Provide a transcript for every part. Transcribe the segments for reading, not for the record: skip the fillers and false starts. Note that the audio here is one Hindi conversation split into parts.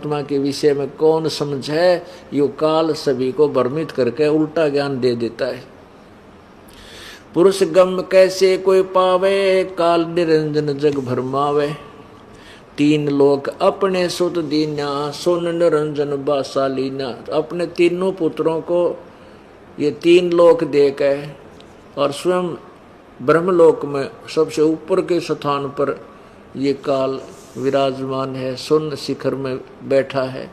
आत्मा के विषय में कौन समझे, यो काल सभी को भ्रमित करके उल्टा ज्ञान दे देता है। पुरुष गम कैसे कोई पावे, काल निरंजन जग भरमावे। तीन लोक अपने सुत दीना, सुन निरंजन बासालीना। अपने तीनों पुत्रों को ये तीन लोक देके और स्वयं ब्रह्मलोक में सबसे ऊपर के स्थान पर ये काल विराजमान है, सुन शिखर में बैठा है।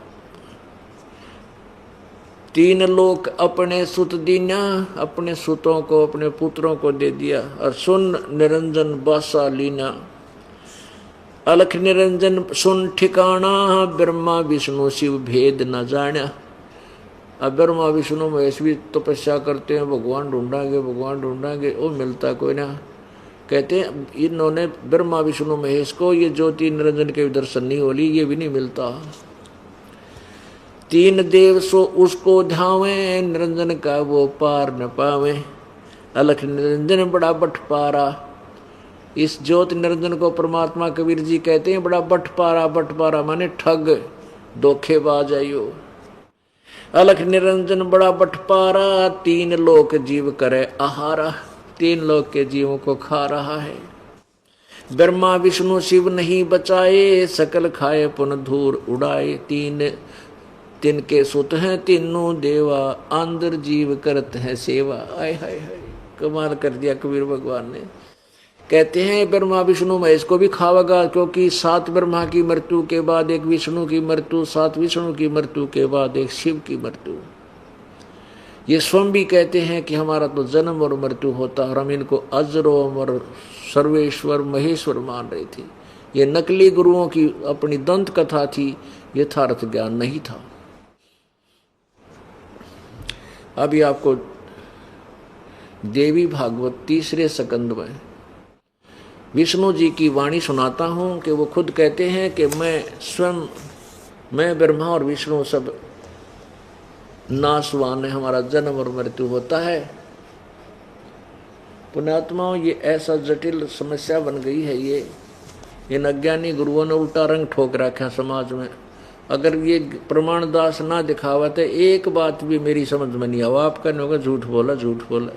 तीन लोक अपने सुत दीना, अपने सुतों को अपने पुत्रों को दे दिया। और सुन निरंजन बासा लीना, अलख निरंजन सुन ठिकाना। ब्रह्मा विष्णु शिव भेद न जाना। अब ब्रह्मा विष्णु महेश भी तपस्या करते हैं, भगवान ढूंढाएंगे भगवान ढूंढाएंगे, वो मिलता कोई ना। कहते हैं इन्होंने ब्रह्मा विष्णु महेश को ये ज्योति निरंजन के दर्शन नहीं हो ली, ये भी नहीं मिलता। तीन देव सो उसको ध्यावे, निरंजन का वो पार न पावे। अलख निरंजन बड़ा बटपारा। इस ज्योति निरंजन को परमात्मा कबीर जी कहते हैं बड़ा बटपारा। बटपारा माने ठग, धोखेबाज है यो। अलख निरंजन बड़ा बटपारा, तीन लोक जीव करे आहारा। तीन लोक के जीवों को खा रहा है। ब्रह्मा विष्णु शिव नहीं बचाए, सकल खाए पुन धूर उड़ाए। तीन के सुत हैं तीनों देवा, अंदर जीव करत है सेवा। आय हाय हाय, कमाल कर दिया कबीर भगवान ने। कहते हैं ब्रह्मा विष्णु महेश को भी खावेगा, क्योंकि 7 ब्रह्मा की मृत्यु के बाद एक विष्णु की मृत्यु, 7 विष्णु की मृत्यु के बाद एक शिव की मृत्यु। ये स्वयं भी कहते हैं कि हमारा तो जन्म और मृत्यु होता, और हम इनको अजरो अमर सर्वेश्वर महेश्वर मान रहे थे। ये नकली गुरुओं की अपनी दंत कथा थी, यथार्थ ज्ञान नहीं था। अभी आपको देवी भागवत 3 स्कंद में विष्णु जी की वाणी सुनाता हूं कि वो खुद कहते हैं कि मैं ब्रह्मा और विष्णु सब नाशवान है, हमारा जन्म और मृत्यु होता है। पुण्यात्माओं, ये ऐसा जटिल समस्या बन गई है। ये इन अज्ञानी गुरुओं ने उल्टा रंग ठोक रखा समाज में। अगर ये प्रमाण दास ना दिखावा तो एक बात भी मेरी समझ में नहीं आवा। आप कहने होगा झूठ बोला झूठ बोला।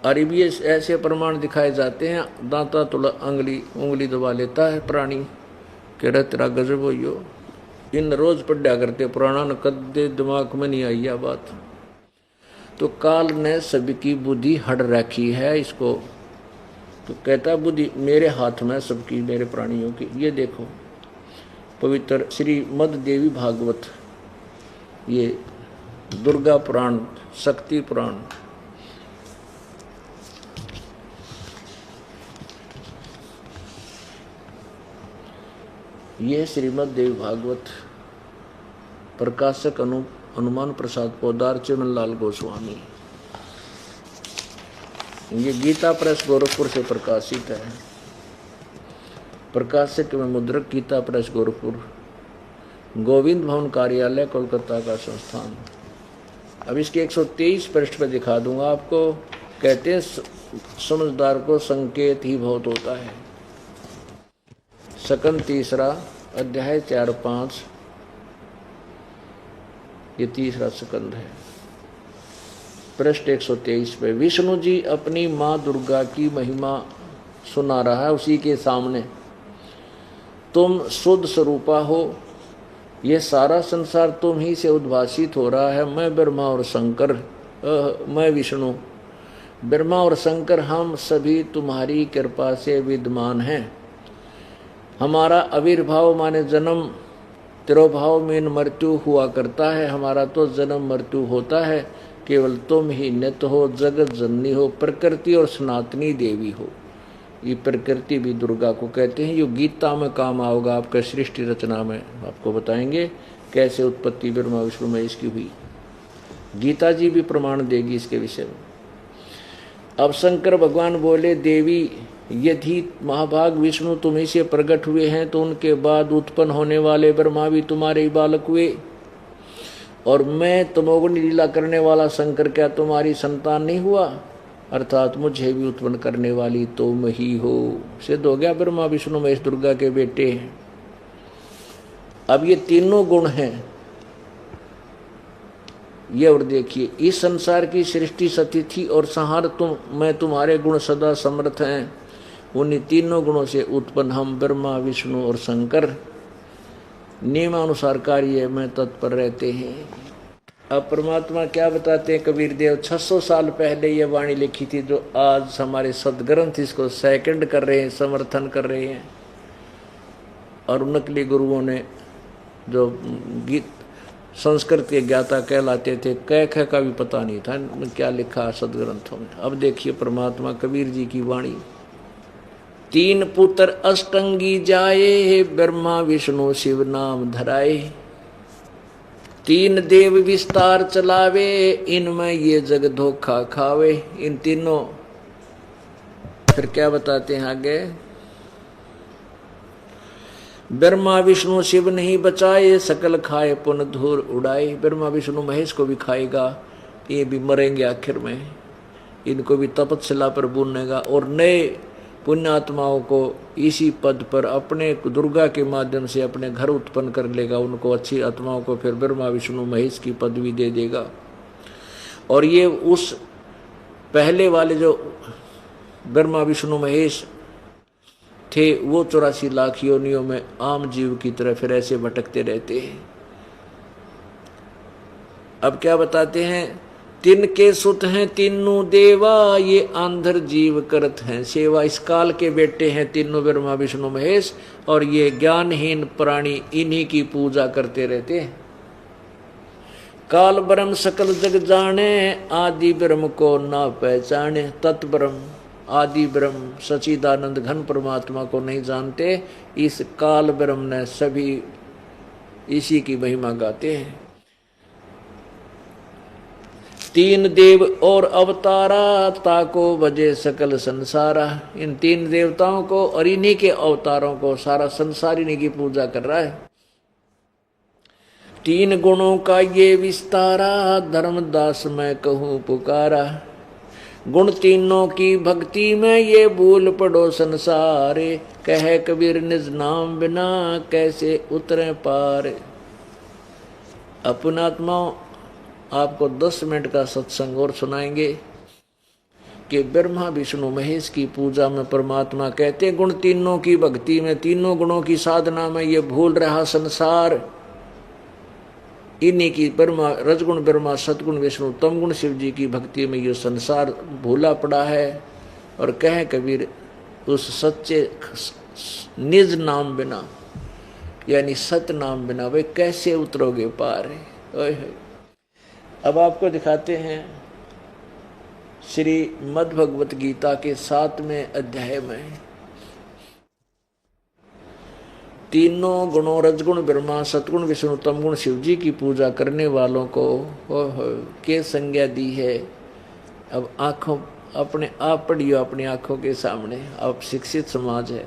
अरे भी ऐसे प्रमाण दिखाए जाते हैं, दांता तुला उंगली दबा लेता है प्राणी। कह रहे तेरा गजब हो यो। इन रोज पढ़ा करते पुराना न कदे दिमाग में नहीं आई यह बात। तो काल ने सबकी बुद्धि हट रखी है इसको। तो कहता बुद्धि मेरे हाथ में सबकी, मेरे प्राणियों की। ये देखो पवित्र श्रीमद देवी भागवत, ये दुर्गा पुराण, शक्ति पुराण, ये श्रीमद देवी भागवत, प्रकाशक हनुमान प्रसाद पोदार, चिमनलाल गोस्वामी। ये गीता प्रेस गोरखपुर से प्रकाशित है। प्रकाशक में मुद्रक गीता प्रेस गोरखपुर, गोविंद भवन कार्यालय कोलकाता का संस्थान। अब इसके 123 पृष्ठ पर दिखा दूंगा आपको। कहते हैं समझदार को संकेत ही बहुत होता है। स्कंद 3 अध्याय 4-5, ये 3 स्कंद है। पृष्ठ 123 पे विष्णु जी अपनी माँ दुर्गा की महिमा सुना रहा है उसी के सामने। तुम शुद्ध स्वरूपा हो, ये सारा संसार तुम ही से उद्भासित हो रहा है। मैं ब्रह्मा और शंकर, मैं विष्णु, ब्रह्मा और शंकर हम सभी तुम्हारी कृपा से विद्यमान हैं। हमारा आविर्भाव माने जन्म, तिरोभाव में मृत्यु हुआ करता है। हमारा तो जन्म मृत्यु होता है। केवल तुम ही नित्य हो, जगत जननी हो, प्रकृति और सनातनी देवी हो। ये प्रकृति भी दुर्गा को कहते हैं। ये गीता में काम आओगा आपका, सृष्टि रचना में आपको बताएंगे कैसे उत्पत्ति ब्रह्मा विष्णु महेश की हुई। गीता जी भी प्रमाण देगी इसके विषय में। अब शंकर भगवान बोले देवी यदि महाभाग विष्णु तुम्ही से प्रकट हुए हैं तो उनके बाद उत्पन्न होने वाले ब्रह्मा भी तुम्हारे ही बालक हुए, और मैं तमोगुण लीला करने वाला शंकर क्या तुम्हारी संतान नहीं हुआ? अर्थात मुझे भी उत्पन्न करने वाली तुम ही हो। सिद्ध हो गया ब्रह्मा विष्णु महेश दुर्गा के बेटे हैं। अब ये तीनों गुण हैं ये। और देखिए, इस संसार की सृष्टि सतिथि और संहार मैं तुम्हारे गुण सदा समर्थ हैं। उन्हीं तीनों गुणों से उत्पन्न हम ब्रह्मा विष्णु और शंकर नियमानुसार कार्य में तत्पर रहते हैं। अब परमात्मा क्या बताते हैं कबीर देव, 600 साल पहले ये वाणी लिखी थी, जो आज हमारे सदग्रंथ इसको सेकंड कर रहे हैं, समर्थन कर रहे हैं। और नकली गुरुओं ने जो गीत संस्कृत के ज्ञाता कहलाते थे, कह का भी पता नहीं था क्या लिखा सदग्रंथों में। अब देखिए परमात्मा कबीर जी की वाणी, तीन पुत्र अष्टंगी जाए, ब्रह्मा विष्णु शिव नाम धराए। तीन देव विस्तार चलावे, इनमें ये जग धोखा खावे। इन तीनों फिर क्या बताते हैं आगे, ब्रह्मा विष्णु शिव नहीं बचाए, सकल खाए पुन धूर उड़ाए। ब्रह्मा विष्णु महेश को भी खाएगा, ये भी मरेंगे आखिर में, इनको भी तपस्या पर बुनेगा। और नए पुण्यात्माओं को इसी पद पर अपने दुर्गा के माध्यम से अपने घर उत्पन्न कर लेगा। उनको अच्छी आत्माओं को फिर ब्रह्मा विष्णु महेश की पदवी दे देगा। और ये उस पहले वाले जो ब्रह्मा विष्णु महेश थे, वो 84 लाख योनियों में आम जीव की तरह फिर ऐसे भटकते रहते हैं। अब क्या बताते हैं, तिनके सुत हैं तीनों देवा, ये आंधर जीव करत हैं सेवा। इस काल के बेटे हैं तीनों ब्रह्मा विष्णु महेश, और ये ज्ञानहीन प्राणी इन्हीं की पूजा करते रहते हैं। काल ब्रह्म सकल जग जाने, आदि ब्रह्म को ना पहचाने। तत् ब्रह्म आदि ब्रह्म सच्चिदानंद घन परमात्मा को नहीं जानते। इस काल ब्रह्म ने सभी इसी की महिमा गाते हैं। तीन देव और अवतारा, ताको बजे सकल संसारा। इन तीन देवताओं को और इन्हीं के अवतारों को सारा संसार इन्हीं की पूजा कर रहा है। तीन गुणों का ये विस्तारा, धर्मदास मैं कहूँ पुकारा। गुण तीनों की भक्ति में ये भूल पड़ो संसारे, कहे कबीर निज नाम बिना कैसे उतरे पार। अपनात्माओं, आपको 10 मिनट का सत्संग और सुनाएंगे कि ब्रह्मा विष्णु महेश की पूजा में परमात्मा कहते गुण तीनों की भक्ति में, तीनों गुणों की साधना में ये भूल रहा संसार। इन्हीं की ब्रह्मा रजगुण ब्रह्मा सतगुण विष्णु तमगुण शिव जी की भक्ति में ये संसार भूला पड़ा है। और कहे कबीर उस सच्चे निज नाम बिना, यानी सत नाम बिना वे कैसे उतरोगे पार है। अब आपको दिखाते हैं श्री मद् भगवत गीता के 7वें अध्याय में तीनों गुणों रजगुण ब्रह्मा सतगुण विष्णु तमगुण शिव जी की पूजा करने वालों को के संज्ञा दी है। अब आंखों अपने आप पढ़ियो अपनी आंखों के सामने, अब शिक्षित समाज है।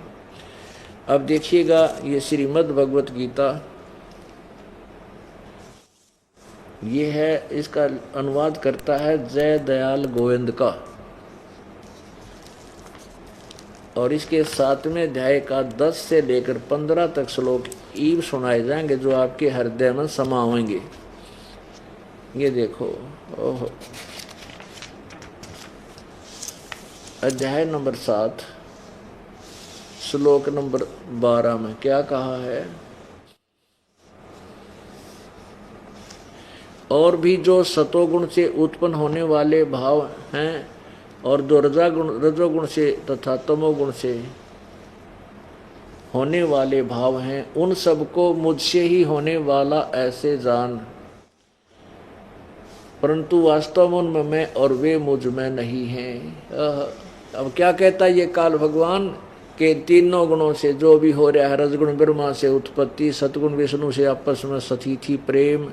अब देखिएगा ये श्रीमद् भगवत गीता, ये है, इसका अनुवाद करता है जय दयाल गोविंद का। और इसके 7वें अध्याय का 10 से लेकर 15 तक श्लोक ईव सुनाए जाएंगे जो आपके हृदय में समावेंगे। ये देखो, ओहो, अध्याय नंबर 7 श्लोक नंबर 12 में क्या कहा है, और भी जो सतोगुण से उत्पन्न होने वाले भाव हैं और जो रजोगुण से तथा तमोगुण से होने वाले भाव हैं, उन सबको मुझसे ही होने वाला ऐसे जान, परंतु वास्तव में उनमें मैं और वे मुझ में नहीं हैं। अब क्या कहता है ये काल भगवान के तीनों गुणों से जो भी हो रहा है, रजगुण ब्रह्मा से उत्पत्ति, सतगुण विष्णु से आपस में सतीथि प्रेम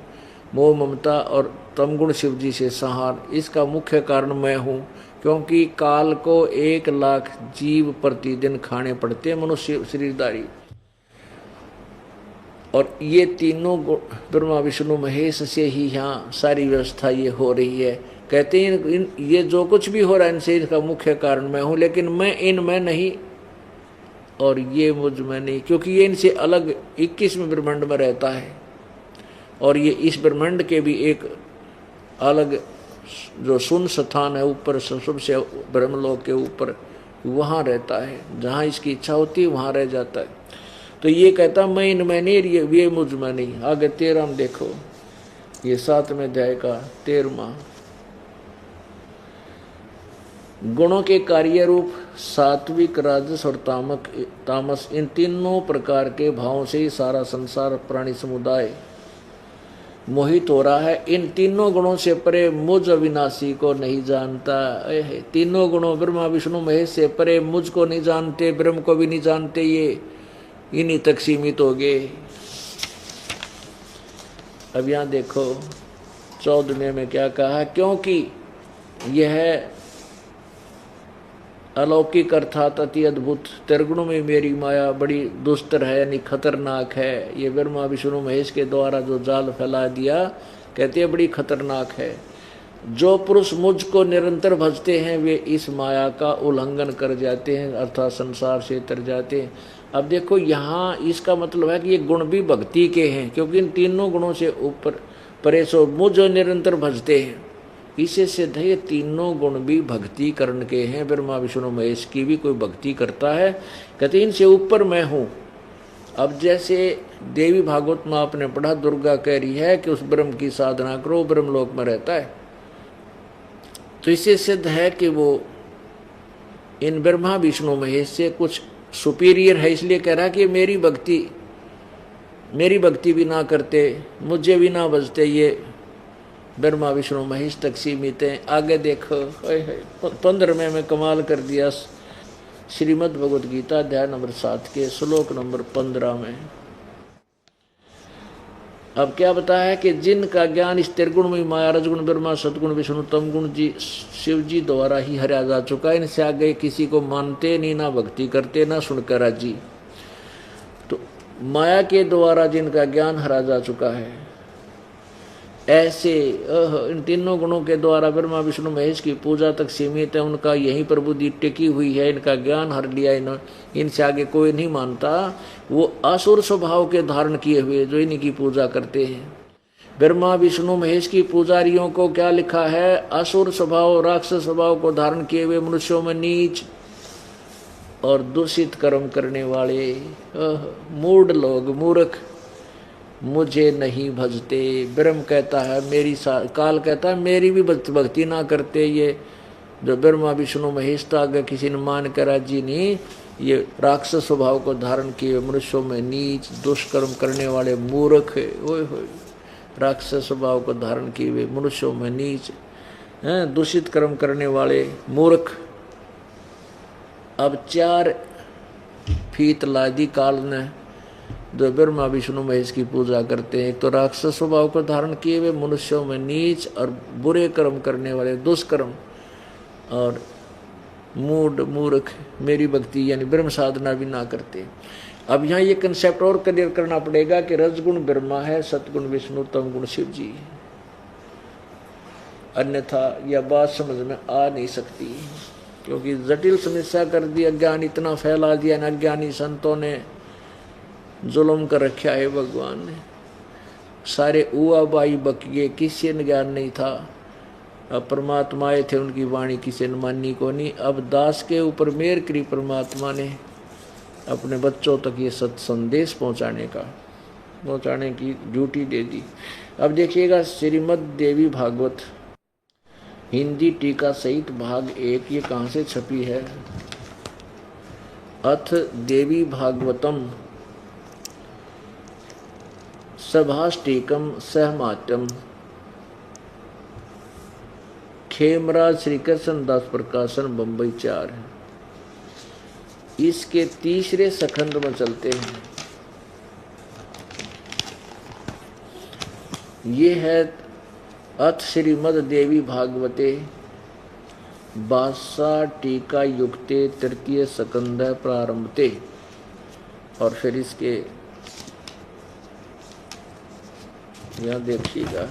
मोह ममता और तमगुण शिव जी से संहार, इसका मुख्य कारण मैं हूँ। क्योंकि काल को 1 लाख जीव प्रतिदिन खाने पड़ते हैं मनुष्य शरीरधारी, और ये तीनों ब्रह्मा विष्णु महेश से ही यहाँ सारी व्यवस्था ये हो रही है। कहते हैं ये जो कुछ भी हो रहा है इनसे, इसका मुख्य कारण मैं हूँ, लेकिन मैं इनमें नहीं और ये मुझ में नहीं, क्योंकि ये इनसे अलग 21वें ब्रह्मांड में रहता है और ये इस ब्रह्मांड के भी एक अलग जो शून्य स्थान है ऊपर सबसे ब्रह्मलोक के ऊपर, वहाँ रहता है। जहाँ इसकी इच्छा होती है वहाँ रह जाता है। तो ये कहता मैं इनमें नहीं, ये मुझ में नहीं। आगे 13 में देखो, ये 7वें अध्याय का 13वां। गुणों के कार्य रूप सात्विक, राजस और तामस, इन तीनों प्रकार के भावों से ही सारा संसार प्राणी समुदाय मोहित हो रहा है। इन तीनों गुणों से परे मुझ अविनाशी को नहीं जानता। तीनों गुणों ब्रह्मा विष्णु महेश से परे मुझको नहीं जानते, ब्रह्म को भी नहीं जानते, ये इन्हीं तक सीमित हो गए। अब यहाँ देखो 14वें में क्या कहा, क्योंकि यह अलौकिक अर्थात अति अद्भुत त्रिगुणों में मेरी माया बड़ी दुस्तर है, यानी खतरनाक है। ये ब्रह्मा विष्णु महेश के द्वारा जो जाल फैला दिया, कहते हैं बड़ी खतरनाक है। जो पुरुष मुझको निरंतर भजते हैं वे इस माया का उल्लंघन कर जाते हैं, अर्थात संसार से तर जाते हैं। अब देखो यहाँ इसका मतलब है कि ये गुण भी भक्ति के हैं, क्योंकि इन तीनों गुणों से ऊपर परे सो मुझ निरंतर भजते हैं। इसे सिद्ध है ये तीनों गुण भी भक्ति करण के हैं। ब्रह्मा विष्णु महेश की भी कोई भक्ति करता है, कहते इनसे ऊपर मैं हूँ। अब जैसे देवी भागवत में आपने पढ़ा, दुर्गा कह रही है कि उस ब्रह्म की साधना करो, ब्रह्मलोक में रहता है। तो इससे सिद्ध है कि वो इन ब्रह्मा विष्णु महेश से कुछ सुपीरियर है, इसलिए कह रहा है कि मेरी भक्ति भी ना करते, मुझे भी ना भजते, ये ब्रह्मा विष्णु महेश तक सीमित हैं। आगे देखो 15वें में कमाल कर दिया, श्रीमद् भगवद गीता अध्याय नंबर 7 के श्लोक नंबर 15 में। अब क्या बताया है कि जिनका ज्ञान इस त्रिगुण में माया, रजगुण ब्रह्मा, सतगुण विष्णु, तमगुण जी शिव जी द्वारा ही हराया जा चुका है। इनसे आगे किसी को मानते नहीं, ना भक्ति करते, ना सुनकर राजी। तो माया के द्वारा जिनका ज्ञान हरा जा चुका है, ऐसे इन तीनों गुणों के द्वारा ब्रह्मा विष्णु महेश की पूजा तक सीमित है, उनका यही प्रबुद्धि टिकी हुई है, इनका ज्ञान हर लिया, इनसे आगे कोई नहीं मानता। वो असुर स्वभाव के धारण किए हुए जो इन्हीं की पूजा करते हैं। ब्रह्मा विष्णु महेश की पुजारियों को क्या लिखा है, असुर स्वभाव, राक्षस स्वभाव को धारण किए हुए, मनुष्यों में नीच और दूषित कर्म करने वाले मूढ़ लोग, मूर्ख मुझे नहीं भजते। ब्रह्म कहता है मेरी काल कहता है मेरी भी भक्ति ना करते। ये जो ब्रह्मा विष्णु महेश था, अगर किसी ने मान कर राजी नहीं, ये राक्षस स्वभाव को धारण किए मनुष्यों में नीच दुष्कर्म करने वाले मूर्ख, ओए होए, राक्षस स्वभाव को धारण किए हुए मनुष्यों में नीच दूषित कर्म करने वाले मूर्ख। अब 4 फीत लादी काल ने जो ब्रह्मा विष्णु महेश की पूजा करते हैं। एक तो राक्षस स्वभाव को धारण किए हुए मनुष्यों में नीच और बुरे कर्म करने वाले, दुष्कर्म और मूढ़ मूर्ख मेरी भक्ति यानी ब्रह्म साधना भी ना करते। अब यहाँ ये कंसेप्ट और क्लियर करना पड़ेगा कि रजगुण ब्रह्मा है, सतगुण विष्णु, तमगुण शिव जी, अन्यथा यह बात समझ में आ नहीं सकती, क्योंकि जटिल समस्या कर दी, अज्ञान इतना फैला दिया, अज्ञानी संतों ने जुल्म कर रखा है। भगवान ने सारे उआ बाई बकिए, किसी ने ज्ञान नहीं था। अब परमात्मा आए थे, उनकी वाणी किसी ने मानी को नहीं। अब दास के ऊपर मेहर करी परमात्मा ने अपने बच्चों तक ये सत संदेश पहुंचाने की ड्यूटी दे दी। अब देखिएगा श्रीमद् देवी भागवत हिंदी टीका सहित भाग 1, ये कहाँ से छपी है, अथ देवी भागवतम सभाष्टीकम सहमात्यम, खेमराज श्री कृष्ण दास प्रकाशन, बम्बई 4 है। इसके 3रे सखंड में चलते हैं। ये है अथ श्रीमद् देवी भागवते बासा टीका युक्ते तृतीय सकंद प्रारंभते, और फिर इसके यहाँ देखिएगा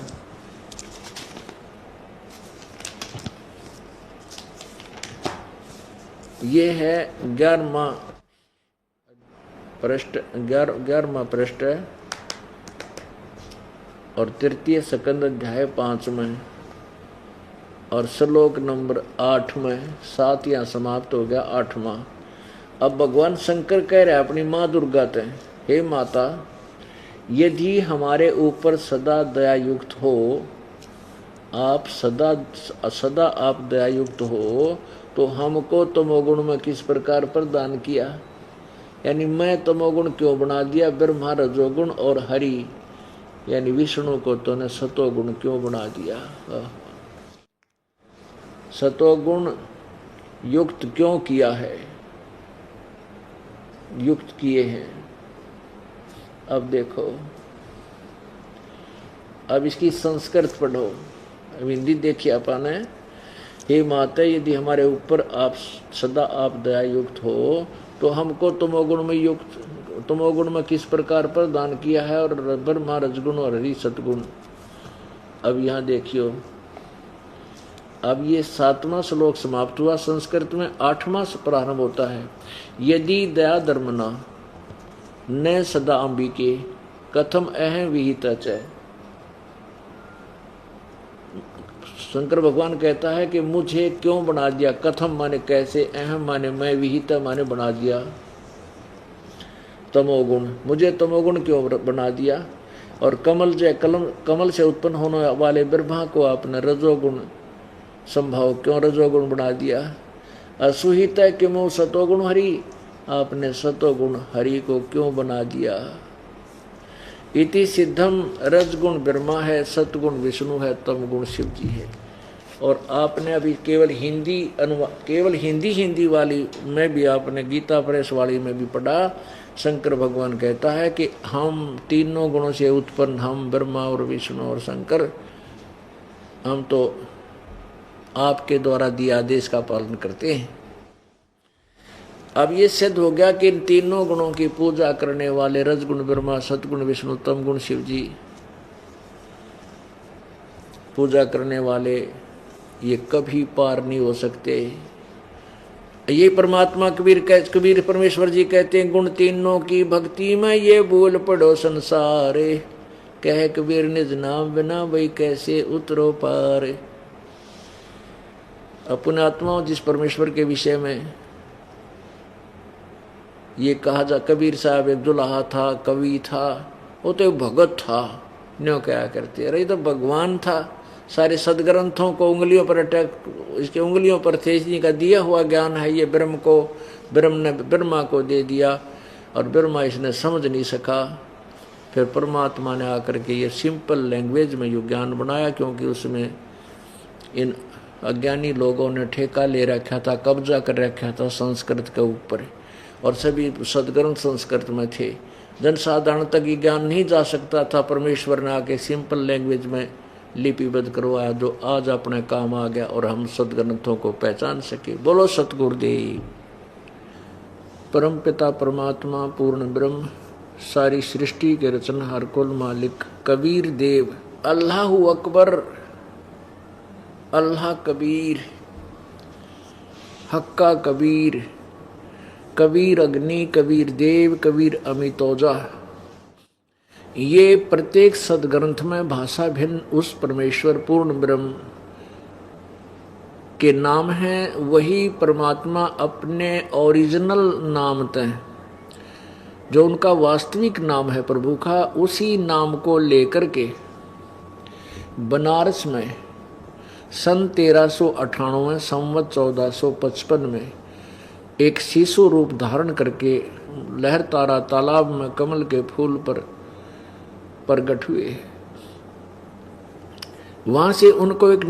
ये है 11वां पृष्ठ 11वां पृष्ठ है और तृतीय स्कंद अध्याय 5 में और श्लोक नंबर 8 में 7 यहाँ समाप्त हो गया 8वां। अब भगवान शंकर कह रहे अपनी माँ दुर्गा से, हे माता, यदि हमारे ऊपर सदा दयायुक्त हो, आप सदा आप दयायुक्त हो, तो हमको तमोगुण में किस प्रकार प्रदान किया, यानी मैं तमोगुण क्यों बना दिया, ब्रह्मा रजोगुण और हरि यानी विष्णु को तूने सतोगुण क्यों बना दिया, सतोगुण युक्त क्यों किया है, युक्त किए हैं। अब देखो, अब इसकी संस्कृत पढ़ो, अब हिंदी देखिए अपन है। हे माता, यदि हमारे ऊपर आप सदा आप दया युक्त हो, तो हमको तमोगुण में किस प्रकार प्रदान किया है, और ब्रह्मा रजगुण और हरि सतगुण। अब यहाँ देखियो, अब ये 7वां श्लोक समाप्त हुआ। संस्कृत में 8वां प्रारंभ होता है। यदि दया धर्मना न सदा अंबिके कथम अहम विहित च। शंकर भगवान कहता है कि मुझे क्यों बना दिया, कथम माने कैसे, अहम माने मैं, विहिता माने बना दिया तमोगुण, मुझे तमोगुण क्यों बना दिया, और कमल से उत्पन्न होने वाले ब्रह्मा को आपने रजोगुण संभाव क्यों रजोगुण बना दिया। असुहित किमो सतोगुण हरि, आपने सतोगुण हरि को क्यों बना दिया। इति सिद्धम, रजगुण ब्रह्मा है, सतगुण विष्णु है, तमगुण शिव जी है। और आपने अभी केवल हिंदी वाली में भी आपने गीता प्रेस वाली में भी पढ़ा। शंकर भगवान कहता है कि हम तीनों गुणों से उत्पन्न, हम ब्रह्मा और विष्णु और शंकर, हम तो आपके द्वारा दिए आदेश का पालन करते हैं। अब ये सिद्ध हो गया कि इन तीनों गुणों की पूजा करने वाले रजगुण ब्रह्मा, सतगुण विष्णु, तमगुण शिव जी, पूजा करने वाले ये कभी पार नहीं हो सकते। ये परमात्मा कबीर परमेश्वर जी कहते हैं, गुण तीनों की भक्ति में ये भूल पड़ो संसारे, कह कबीर निज नाम बिना वही कैसे उतरो पार। अपने आत्मा जिस परमेश्वर के विषय में ये कहा जा, कबीर साहब एक दुल्हा था, कवि था, वो तो एक भगत था, न्यों क्या करते, अरे तो भगवान था। सारे सदग्रंथों को उंगलियों पर अटैक, इसके उंगलियों पर थे, इसी का दिया हुआ ज्ञान है ये, ब्रह्म ने ब्रह्मा को दे दिया, और ब्रह्मा इसने समझ नहीं सका। फिर परमात्मा ने आकर के ये सिंपल लैंग्वेज में ये ज्ञान बनाया, क्योंकि उसमें इन अज्ञानी लोगों ने ठेका ले रखा था, कब्जा कर रखा था संस्कृत के ऊपर, और सभी सदग्रंथ संस्कृत में थे। जनसाधारण तक ये ज्ञान नहीं जा सकता था। परमेश्वर ने आके सिंपल लैंग्वेज में लिपिबद्ध करवाया, जो आज अपने काम आ गया और हम सदग्रंथों को पहचान सके। बोलो सतगुरुदेव। परम पिता परमात्मा पूर्ण ब्रह्म, सारी सृष्टि के रचनहार कुल मालिक कबीर देव, अल्लाह अकबर, अल्लाह कबीर, हक्का कबीर, कबीर अग्नि, कबीर देव, कबीर अमितोजा। ये प्रत्येक सदग्रंथ में भाषा भिन्न उस परमेश्वर पूर्ण ब्रह्म के नाम हैं। वही परमात्मा अपने ओरिजिनल नाम तय, जो उनका वास्तविक नाम है प्रभु का, उसी नाम को लेकर के बनारस में सन 1398 संवत 1455 में एक शिशु रूप धारण करके लहरतारा तालाब में कमल के फूल पर प्रकट हुए। वहां से उनको एक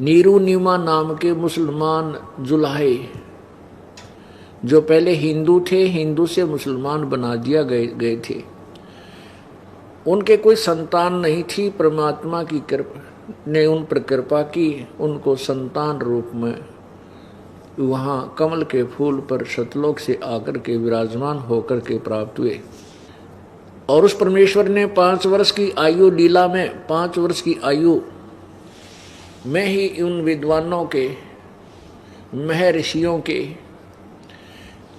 नीरू नीमा नाम के मुसलमान जुलाहे, जो पहले हिंदू थे, हिंदू से मुसलमान बना दिया गए थे। उनके कोई संतान नहीं थी। परमात्मा की कृपा ने उन पर कृपा की, उनको संतान रूप में वहाँ कमल के फूल पर सतलोक से आकर के विराजमान होकर के प्राप्त हुए। और उस परमेश्वर ने 5 वर्ष की आयु लीला में, 5 वर्ष की आयु में ही उन विद्वानों के, महर्षियों के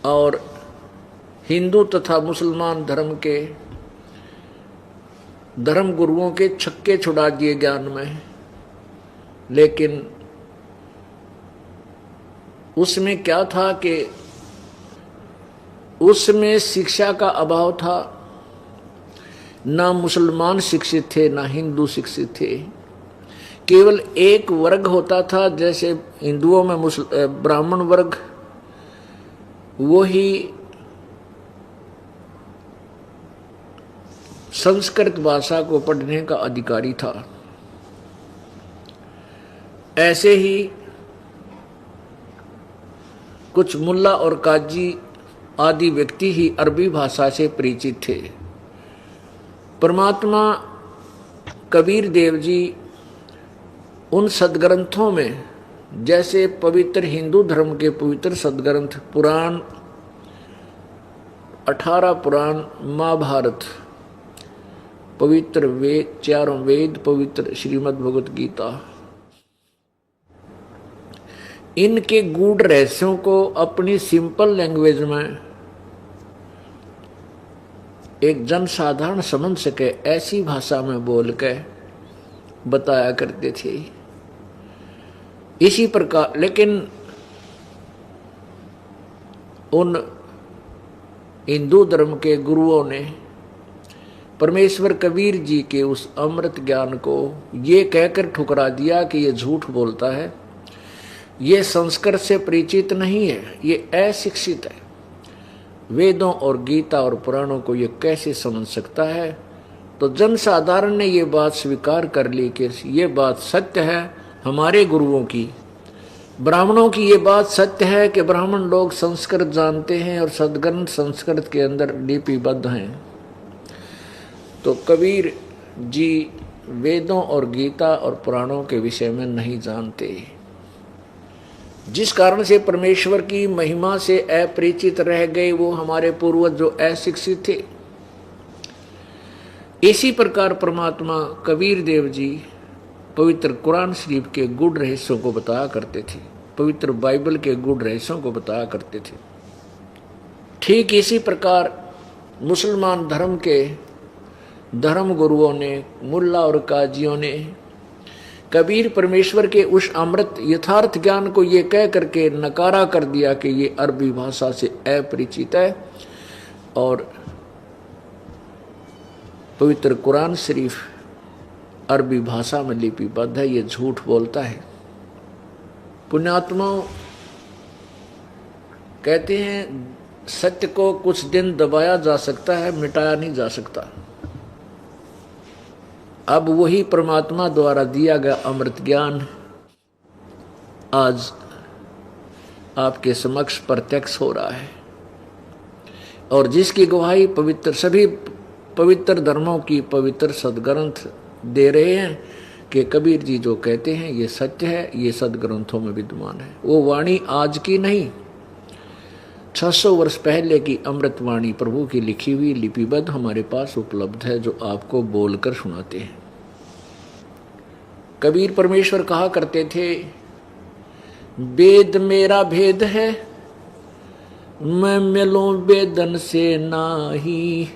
और हिंदू तथा मुसलमान धर्म के धर्म गुरुओं के छक्के छुड़ा दिए ज्ञान में, लेकिन उसमें क्या था कि उसमें शिक्षा का अभाव था। ना मुसलमान शिक्षित थे, ना हिंदू शिक्षित थे। केवल एक वर्ग होता था, जैसे हिंदुओं में ब्राह्मण वर्ग, वो ही संस्कृत भाषा को पढ़ने का अधिकारी था। ऐसे ही कुछ मुल्ला और काजी आदि व्यक्ति ही अरबी भाषा से परिचित थे। परमात्मा कबीर देव जी उन सदग्रंथों में, जैसे पवित्र हिंदू धर्म के पवित्र सदग्रंथ पुराण, 18 पुराण, महाभारत, पवित्र वेद, चारों वेद, पवित्र श्रीमद् भगवत गीता, इनके गूढ़ रहस्यों को अपनी सिंपल लैंग्वेज में एक जनसाधारण समझ सके ऐसी भाषा में बोल के बताया करते थे। इसी प्रकार लेकिन उन हिंदू धर्म के गुरुओं ने परमेश्वर कबीर जी के उस अमृत ज्ञान को ये कहकर ठुकरा दिया कि ये झूठ बोलता है, ये संस्कृत से परिचित नहीं है, ये अशिक्षित है, वेदों और गीता और पुराणों को ये कैसे समझ सकता है। तो जनसाधारण ने ये बात स्वीकार कर ली कि ये बात सत्य है। हमारे गुरुओं की, ब्राह्मणों की ये बात सत्य है कि ब्राह्मण लोग संस्कृत जानते हैं और सदग्रंथ संस्कृत के अंदर लिपिबद्ध हैं। तो कबीर जी वेदों और गीता और पुराणों के विषय में नहीं जानते, जिस कारण से परमेश्वर की महिमा से अपरिचित रह गए वो हमारे पूर्वज जो अशिक्षित थे। इसी प्रकार परमात्मा कबीर देव जी पवित्र कुरान शरीफ के गूढ़ रहस्यों को बताया करते थे, पवित्र बाइबल के गूढ़ रहस्यों को बताया करते थे। ठीक इसी प्रकार मुसलमान धर्म के धर्म गुरुओं ने, मुल्ला और काजियों ने कबीर परमेश्वर के उस अमृत यथार्थ ज्ञान को ये कह करके नकारा कर दिया कि ये अरबी भाषा से अपरिचित है और पवित्र कुरान शरीफ अरबी भाषा में लिपिबद्ध है, ये झूठ बोलता है। पुण्यात्माओं कहते हैं सत्य को कुछ दिन दबाया जा सकता है, मिटाया नहीं जा सकता। अब वही परमात्मा द्वारा दिया गया अमृत ज्ञान आज आपके समक्ष प्रत्यक्ष हो रहा है और जिसकी गवाही सभी पवित्र धर्मों की पवित्र सदग्रंथ दे रहे हैं कि कबीर जी जो कहते हैं ये सत्य है, ये सदग्रंथों में विद्यमान है। वो वाणी आज की नहीं, 600 वर्ष पहले की अमृत वाणी प्रभु की लिखी हुई लिपिबद्ध हमारे पास उपलब्ध है, जो आपको बोलकर सुनाते हैं। कबीर परमेश्वर कहा करते थे, वेद मेरा भेद है, मैं मिलूं वेदन से नाही,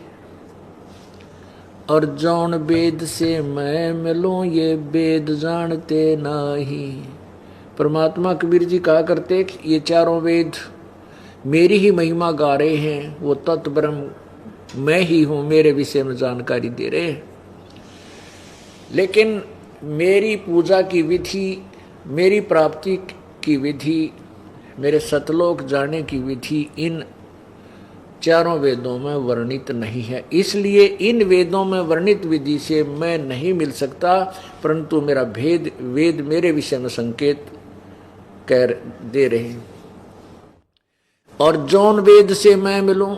और जौन वेद से मैं मिलूं ये वेद जानते नाही। परमात्मा कबीर जी कहा करते कि ये चारों वेद मेरी ही महिमा गा रहे हैं, वो तत्व ब्रह्म मैं ही हूँ, मेरे विषय में जानकारी दे रहे हैं। लेकिन मेरी पूजा की विधि, मेरी प्राप्ति की विधि, मेरे सतलोक जाने की विधि इन चारों वेदों में वर्णित नहीं है। इसलिए इन वेदों में वर्णित विधि से मैं नहीं मिल सकता, परंतु मेरा वेद मेरे विषय में संकेत कह दे रहे हैं। और जौन वेद से मैं मिलूं,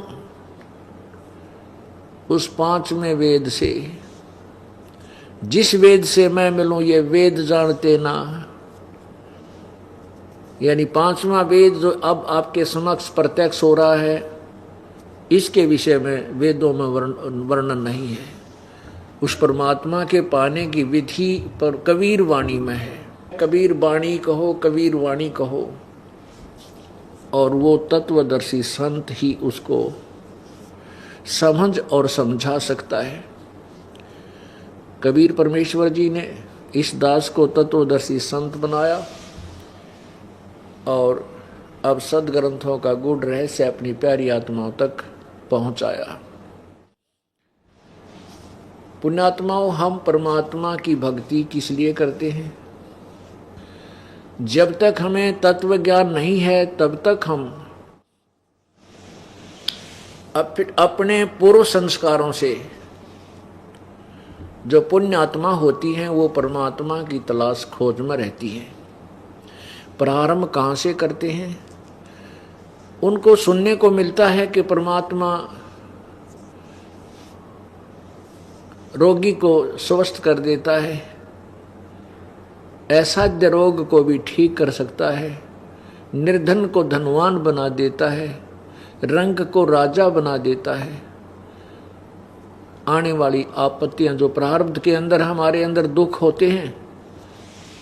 उस 5वें वेद से, जिस वेद से मैं मिलूं ये वेद जानते ना, यानी 5वां वेद जो अब आपके समक्ष प्रत्यक्ष हो रहा है, इसके विषय में वेदों में वर्णन नहीं है। उस परमात्मा के पाने की विधि पर कबीर वाणी में है। कबीर वाणी कहो, कबीर वाणी कहो, और वो तत्वदर्शी संत ही उसको समझ और समझा सकता है। कबीर परमेश्वर जी ने इस दास को तत्वदर्शी संत बनाया और अब सदग्रंथों का गूढ़ रहस्य अपनी प्यारी आत्माओं तक पहुंचाया। पुण्यात्माओं, हम परमात्मा की भक्ति किस लिए करते हैं? जब तक हमें तत्व ज्ञान नहीं है तब तक हम अपने पूर्व संस्कारों से जो पुण्यात्मा होती हैं वो परमात्मा की तलाश खोज में रहती है। प्रारंभ कहाँ से करते हैं? उनको सुनने को मिलता है कि परमात्मा रोगी को स्वस्थ कर देता है, असाध्य रोग को भी ठीक कर सकता है, निर्धन को धनवान बना देता है, रंग को राजा बना देता है। आने वाली आपत्तियां जो प्रारब्ध के अंदर हमारे अंदर दुख होते हैं,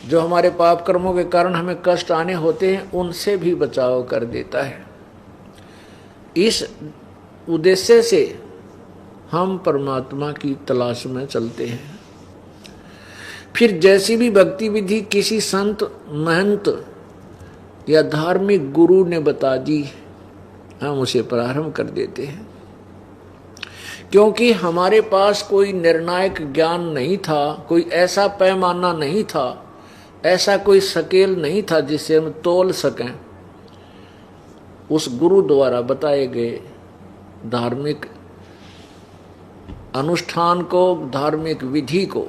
जो हमारे पाप कर्मों के कारण हमें कष्ट आने होते हैं, उनसे भी बचाव कर देता है। इस उद्देश्य से हम परमात्मा की तलाश में चलते हैं। फिर जैसी भी भक्ति विधि किसी संत महंत या धार्मिक गुरु ने बता दी, हम उसे प्रारंभ कर देते हैं, क्योंकि हमारे पास कोई निर्णायक ज्ञान नहीं था, कोई ऐसा पैमाना नहीं था, ऐसा कोई स्केल नहीं था जिसे हम तोल सकें। उस गुरु द्वारा बताए गए धार्मिक अनुष्ठान को, धार्मिक विधि को,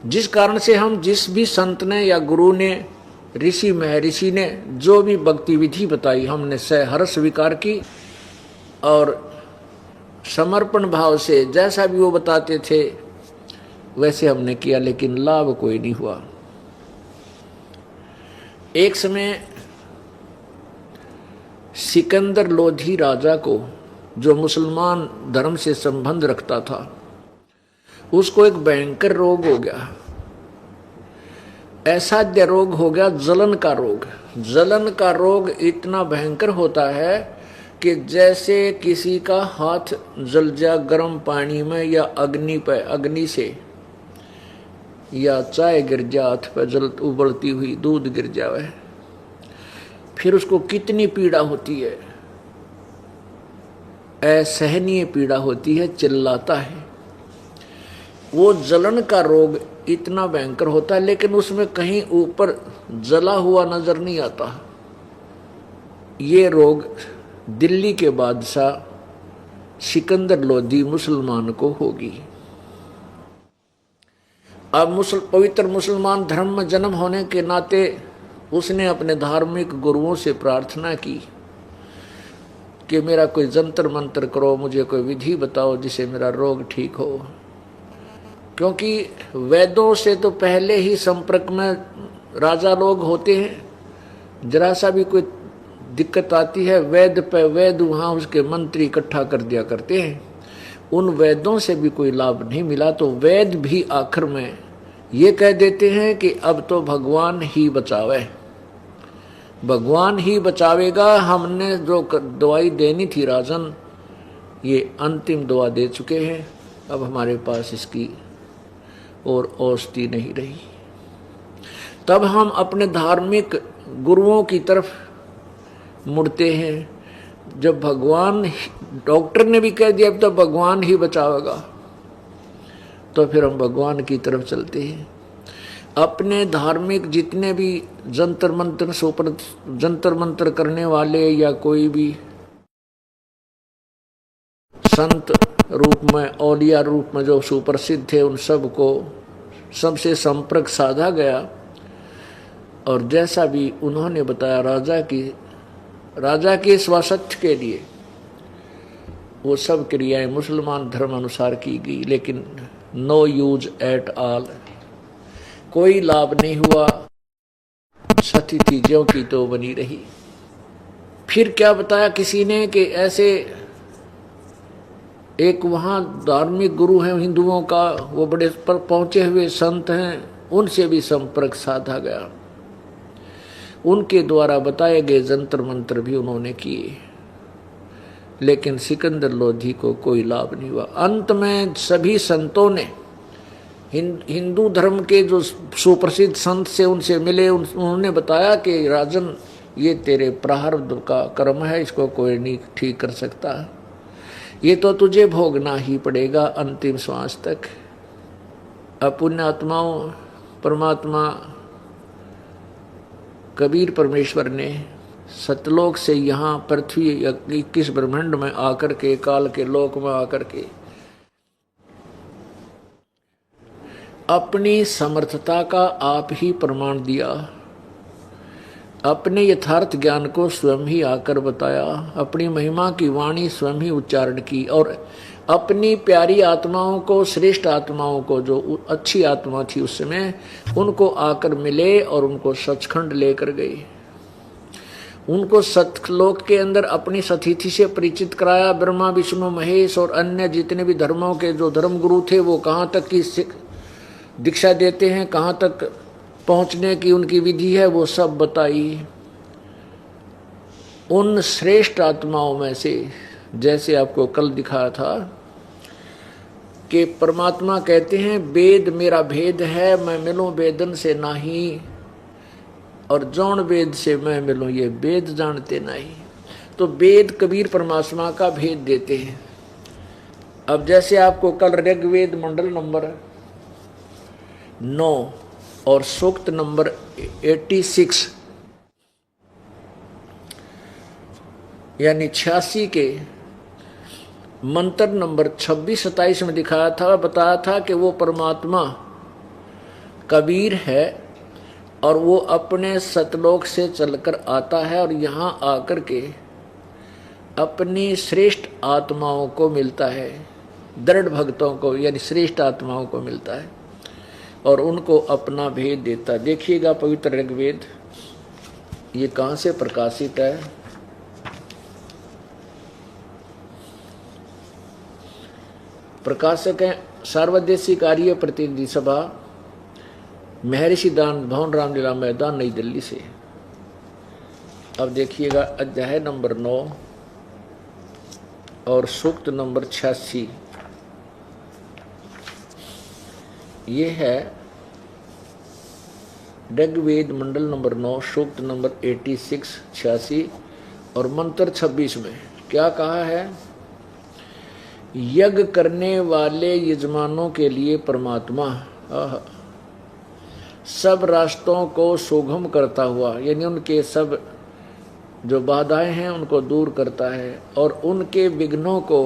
जिस कारण से हम जिस भी संत ने या गुरु ने, ऋषि महर्षि ने जो भी भक्ति विधि बताई, हमने सहर्ष स्वीकार की और समर्पण भाव से जैसा भी वो बताते थे वैसे हमने किया, लेकिन लाभ कोई नहीं हुआ। एक समय सिकंदर लोधी राजा को, जो मुसलमान धर्म से संबंध रखता था, उसको एक भयंकर रोग हो गया, असाध्य रोग हो गया, जलन का रोग। जलन का रोग इतना भयंकर होता है कि जैसे किसी का हाथ जल जा गर्म पानी में, या अग्नि से, या चाय गिर जा हाथ पर, जल उबलती हुई दूध गिर जावे, फिर उसको कितनी पीड़ा होती है, असहनीय पीड़ा होती है, चिल्लाता है। वो जलन का रोग इतना भयंकर होता है, लेकिन उसमें कहीं ऊपर जला हुआ नजर नहीं आता। ये रोग दिल्ली के बादशाह सिकंदर लोधी मुसलमान को होगी। अब पवित्र मुसलमान धर्म में जन्म होने के नाते उसने अपने धार्मिक गुरुओं से प्रार्थना की कि मेरा कोई जंतर मंत्र करो, मुझे कोई विधि बताओ जिससे मेरा रोग ठीक हो। क्योंकि वैद्यों से तो पहले ही संपर्क में राजा लोग होते हैं, जरा सा भी कोई दिक्कत आती है वैद्य पे वैद्य वहाँ उसके मंत्री इकट्ठा कर दिया करते हैं। उन वैद्यों से भी कोई लाभ नहीं मिला तो वैद्य भी आखिर में ये कह देते हैं कि अब तो भगवान ही बचावे, भगवान ही बचावेगा। हमने जो दवाई देनी थी राजन, ये अंतिम दवा दे चुके हैं, अब हमारे पास इसकी और औषधि नहीं रही। तब हम अपने धार्मिक गुरुओं की तरफ मुड़ते हैं। जब भगवान, डॉक्टर ने भी कह दिया अब तो भगवान ही बचावेगा, तो फिर हम भगवान की तरफ चलते हैं। अपने धार्मिक जितने भी जंतर मंत्र करने वाले या कोई भी संत रूप में, औलिया रूप में जो सुप्रसिद्ध थे, उन सबसे संपर्क साधा गया और जैसा भी उन्होंने बताया राजा के स्वास्थ्य के लिए वो सब क्रियाएं मुसलमान धर्म अनुसार की गई, लेकिन नो यूज एट ऑल, कोई लाभ नहीं हुआ। सती थी ज्यों की तो बनी रही। फिर क्या बताया किसी ने कि ऐसे एक वहाँ धार्मिक गुरु हैं हिंदुओं का, वो बड़े पर पहुँचे हुए संत हैं, उनसे भी संपर्क साधा गया। उनके द्वारा बताए गए जंतर मंत्र भी उन्होंने किए, लेकिन सिकंदर लोधी को कोई लाभ नहीं हुआ। अंत में सभी संतों ने, हिंदू धर्म के जो सुप्रसिद्ध संत से उनसे मिले, उन्होंने बताया कि राजन ये तेरे प्रारब्ध का कर्म है, इसको कोई नहीं ठीक कर सकता, ये तो तुझे भोगना ही पड़ेगा अंतिम श्वास तक। अपुण्य आत्माओं, परमात्मा कबीर परमेश्वर ने सतलोक से यहाँ पृथ्वी 21 ब्रह्मांड में आकर के, काल के लोक में आकर के अपनी समर्थता का आप ही प्रमाण दिया, अपने यथार्थ ज्ञान को स्वयं ही आकर बताया, अपनी महिमा की वाणी स्वयं ही उच्चारण की और अपनी प्यारी आत्माओं को, श्रेष्ठ आत्माओं को, जो अच्छी आत्मा थी उस समय, उनको आकर मिले और उनको सचखंड लेकर गए। उनको सतलोक के अंदर अपनी सतिथि से परिचित कराया। ब्रह्मा, विष्णु, महेश और अन्य जितने भी धर्मों के जो धर्मगुरु थे वो कहाँ तक की दीक्षा देते हैं, कहाँ तक पहुँचने की उनकी विधि है, वो सब बताई। उन श्रेष्ठ आत्माओं में से, जैसे आपको कल दिखाया था कि परमात्मा कहते हैं वेद मेरा भेद है, मैं मिलूं वेदन से नहीं, और जौन वेद से मैं मिलूं ये वेद जानते नहीं। तो वेद कबीर परमात्मा का भेद देते हैं। अब जैसे आपको कल ऋग्वेद मंडल नंबर 9 और सूक्त नंबर 86 यानी 86 के मंत्र नंबर 26-27 में दिखाया था, बताया था कि वो परमात्मा कबीर है और वो अपने सतलोक से चलकर आता है और यहाँ आकर के अपनी श्रेष्ठ आत्माओं को मिलता है, दृढ़ भक्तों को यानी श्रेष्ठ आत्माओं को मिलता है और उनको अपना भेद देता। देखिएगा पवित्र ऋग्वेद, ये कहाँ से प्रकाशित है, प्रकाशक हैं सार्वदेशिक आर्य प्रतिनिधि सभा, महर्षि दान भवन, रामलीला मैदान, नई दिल्ली से। अब देखिएगा अध्याय नंबर 9 और सूक्त नंबर 86, ये है ऋग्वेद मंडल नंबर 9 सूक्त नंबर 86 और मंत्र 26 में क्या कहा है। यज्ञ करने वाले यजमानों के लिए परमात्मा सब रास्तों को सुगम करता हुआ, यानी उनके सब जो बाधाएं हैं उनको दूर करता है और उनके विघ्नों को,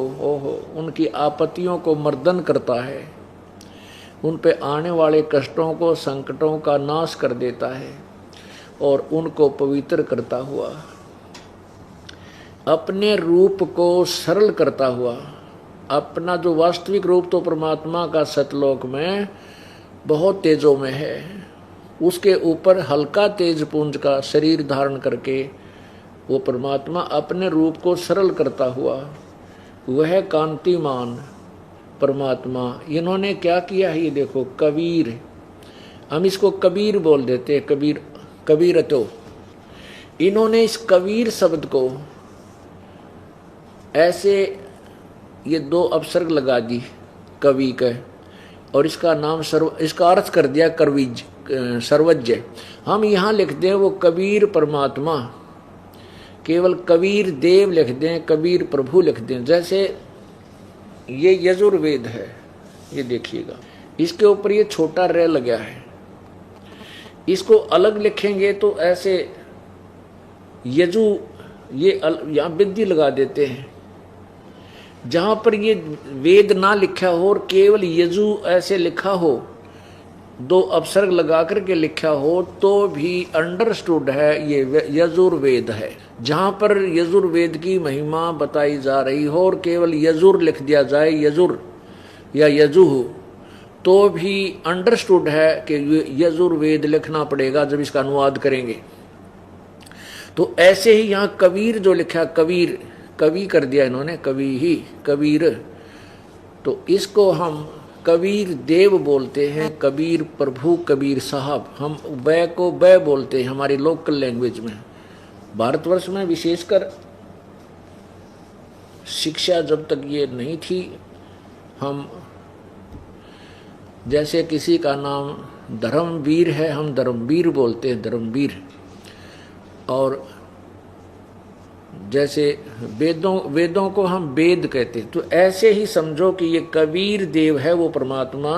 उनकी आपत्तियों को मर्दन करता है, उन पे आने वाले कष्टों को, संकटों का नाश कर देता है और उनको पवित्र करता हुआ, अपने रूप को सरल करता हुआ। अपना जो वास्तविक रूप तो परमात्मा का सतलोक में बहुत तेजों में है, उसके ऊपर हल्का तेज पुंज का शरीर धारण करके वो परमात्मा अपने रूप को सरल करता हुआ, वह कांतिमान परमात्मा। इन्होंने क्या किया है, ये देखो कबीर, हम इसको कबीर बोल देते हैं, कबीर, कबीरतो। इन्होंने इस कबीर शब्द को ऐसे ये 2 अपसर्ग लगा दी कवि का और इसका नाम इसका अर्थ कर दिया करविज, सर्वज्ञ। हम यहाँ लिख दें वो कबीर परमात्मा, केवल कबीर देव लिख दें, कबीर प्रभु लिख दें। जैसे ये यजुर्वेद है, ये देखिएगा, इसके ऊपर ये छोटा र लगा है, इसको अलग लिखेंगे तो ऐसे यजु, ये यहाँ विद्धि लगा देते हैं। जहाँ पर ये वेद ना लिखा हो और केवल यजु ऐसे लिखा हो, 2 अपसर्ग लगा करके लिखा हो, तो भी अंडरस्टूड है ये यजुर्वेद है। जहाँ पर यजुर्वेद की महिमा बताई जा रही हो और केवल यजुर लिख दिया जाए, यजुर या यजुह, तो भी अंडरस्टूड है कि यजुर्वेद लिखना पड़ेगा जब इसका अनुवाद करेंगे। तो ऐसे ही यहाँ कबीर जो लिखा, कबीर, कवि कर दिया इन्होंने, कवि ही कबीर, तो इसको हम कबीर देव बोलते हैं, कबीर प्रभु, कबीर साहब। हम बै को बै बोलते हैं हमारी लोकल लैंग्वेज में। भारतवर्ष में विशेषकर शिक्षा जब तक ये नहीं थी, हम जैसे किसी का नाम धर्मवीर है, हम धर्मवीर बोलते हैं, धर्मवीर। और जैसे वेदों को हम वेद कहते हैं, तो ऐसे ही समझो कि ये कबीर देव है वो परमात्मा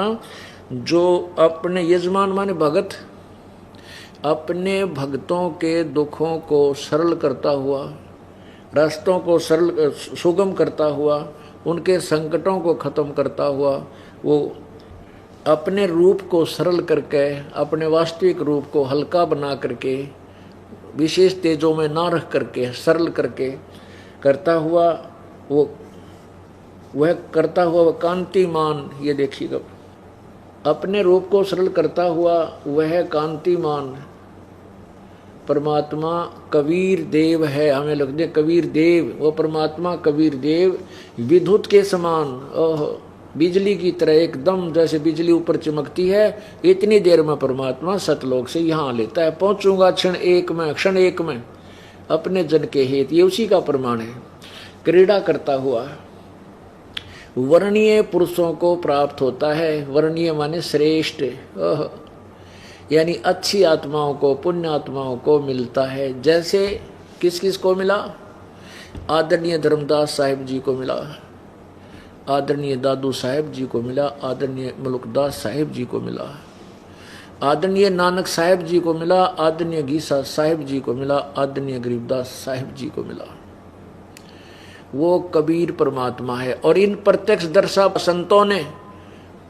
जो अपने यजमान माने भगत, अपने भक्तों के दुखों को सरल करता हुआ, रास्तों को सरल सुगम करता हुआ, उनके संकटों को खत्म करता हुआ, वो अपने रूप को सरल करके, अपने वास्तविक रूप को हल्का बना करके, विशेष तेजों में ना रख करके, सरल करके करता हुआ, वह करता हुआ वह कांतिमान, ये देखिएगा, अपने रूप को सरल करता हुआ वह कांतिमान परमात्मा कबीर देव है। हमें लिख दे कबीर देव, वो परमात्मा कबीर देव विद्युत के समान, बिजली की तरह एकदम, जैसे बिजली ऊपर चमकती है, इतनी देर में परमात्मा सतलोक से यहाँ लेता है। पहुंचूंगा क्षण एक में अपने जन के हेत, ये उसी का प्रमाण है। क्रीड़ा करता हुआ वर्णीय पुरुषों को प्राप्त होता है। वर्णीय माने श्रेष्ठ, यानी अच्छी आत्माओं को, पुण्य आत्माओं को मिलता है। जैसे किस किस को मिला? आदरणीय धर्मदास साहिब जी को मिला, आदरणीय दादू साहिब जी को मिला, आदरणीय मलुकदास साहिब जी को मिला, आदरणीय नानक साहिब जी को मिला, आदरणीय गीसा साहिब जी को मिला, आदरणीय गरीबदास साहिब जी को मिला। वो कबीर परमात्मा है। और इन प्रत्यक्ष दर्शा संतों ने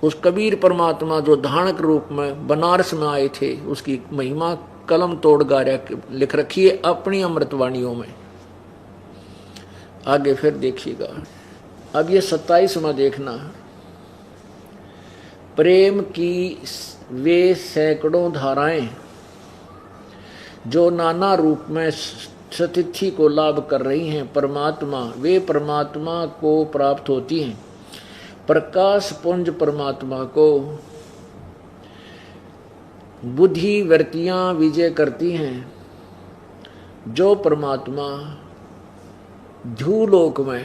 उस कबीर परमात्मा जो धानक रूप में बनारस में आए थे, उसकी महिमा कलम तोड़ गारा लिख रखी है अपनी अमृतवाणियों में। आगे फिर देखिएगा, अब ये 27वां देखना, प्रेम की वे सैकड़ों धाराएं जो नाना रूप में सतिथि को लाभ कर रही हैं परमात्मा, वे परमात्मा को प्राप्त होती हैं। प्रकाश पुंज परमात्मा को बुद्धि वृत्तियां विजय करती हैं। जो परमात्मा ध्यूलोक में,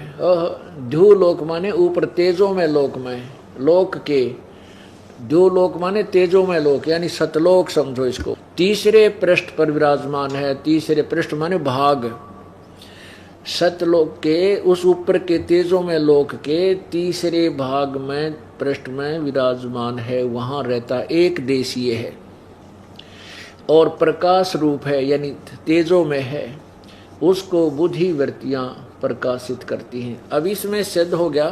ध्यूलोक माने ऊपर तेजों में लोक में, लोक के ध्यूलोक माने तेजों में लोक, यानी सतलोक समझो इसको, तीसरे पृष्ठ पर विराजमान है। तीसरे पृष्ठ माने भाग, सतलोक के उस ऊपर के तेजों में लोक के तीसरे भाग में पृष्ठ में विराजमान है, वहां रहता, एक देशीय है और प्रकाश रूप है, यानी तेजों में है, उसको बुद्धि वृत्तियां प्रकाशित करती हैं। अब इसमें सिद्ध हो गया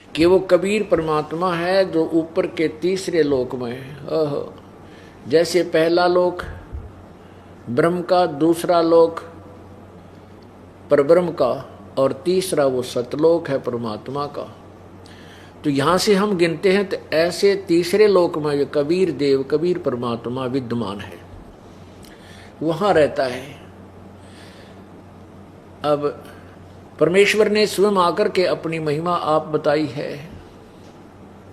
कि वो कबीर परमात्मा है जो ऊपर के तीसरे लोक में है। जैसे पहला लोक ब्रह्म का, दूसरा लोक परब्रह्म का, और तीसरा वो सतलोक है परमात्मा का। तो यहां से हम गिनते हैं तो ऐसे तीसरे लोक में ये कबीर देव, कबीर परमात्मा विद्यमान है, वहां रहता है। अब परमेश्वर ने स्वयं आकर के अपनी महिमा आप बताई है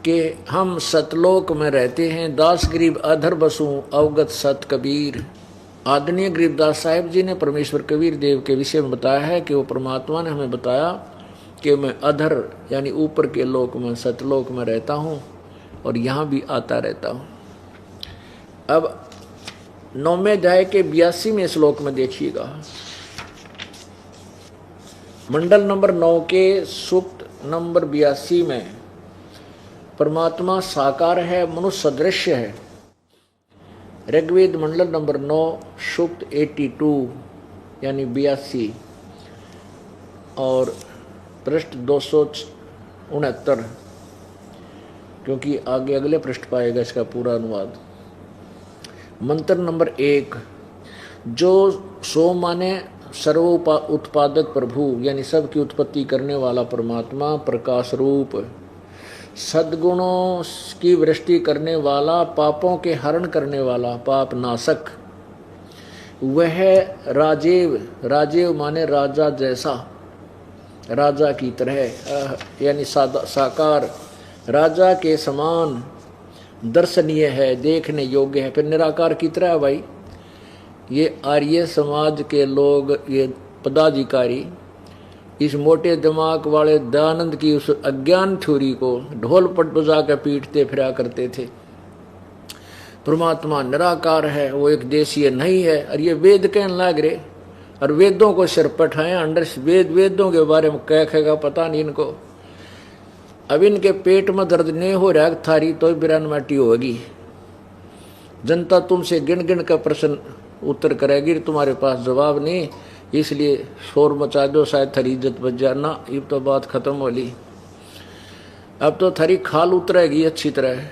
कि हम सतलोक में रहते हैं। दास गरीब अधर बसूं अवगत सत कबीर। आदरणीय गरीबदास साहिब जी ने परमेश्वर कबीर देव के विषय में बताया है कि वो परमात्मा ने हमें बताया कि मैं अधर यानी ऊपर के लोक में, सतलोक में रहता हूँ और यहाँ भी आता रहता हूँ। अब 9वें अध्याय के 82वें श्लोक में देखिएगा, मंडल नंबर 9 के सूक्त नंबर 82 में परमात्मा साकार है, मनुष्य सदृश्य है। ऋग्वेद मंडल नंबर 9 सूक्त 82 यानी 82 और पृष्ठ 269, क्योंकि आगे अगले पृष्ठ पाएगा इसका पूरा अनुवाद। मंत्र नंबर 1, जो सो माने सर्व उत्पादक प्रभु, यानी सबकी उत्पत्ति करने वाला परमात्मा, प्रकाश रूप, सद्गुणों की वृष्टि करने वाला, पापों के हरण करने वाला, पाप नाशक, वह राजेव, राजेव माने राजा जैसा, राजा की तरह, यानी साकार, राजा के समान दर्शनीय है, देखने योग्य है। फिर निराकार की तरह भाई, ये आर्य समाज के लोग, ये पदाधिकारी इस मोटे दिमाग वाले दयानंद की उस अज्ञान छुरी को ढोल पट बजा कर पीटते फिरा करते थे। परमात्मा निराकार है, वो एक देशीय नहीं है। और ये वेद कहने लग रहे और वेदों को सिर पठाए अंडर वेदों के बारे में कह कहेगा पता नहीं इनको। अब इनके पेट में दर्द नहीं हो रहा थारी तो बिरान माटी होगी। जनता तुमसे गिन गिन का प्रश्न उत्तर करेगी, तुम्हारे पास जवाब नहीं, इसलिए शोर मचा दो, शायद थारी इज्जत बच जाना। ये तो बात खत्म हो ली। अब तो थारी खाल उतरेगी अच्छी तरह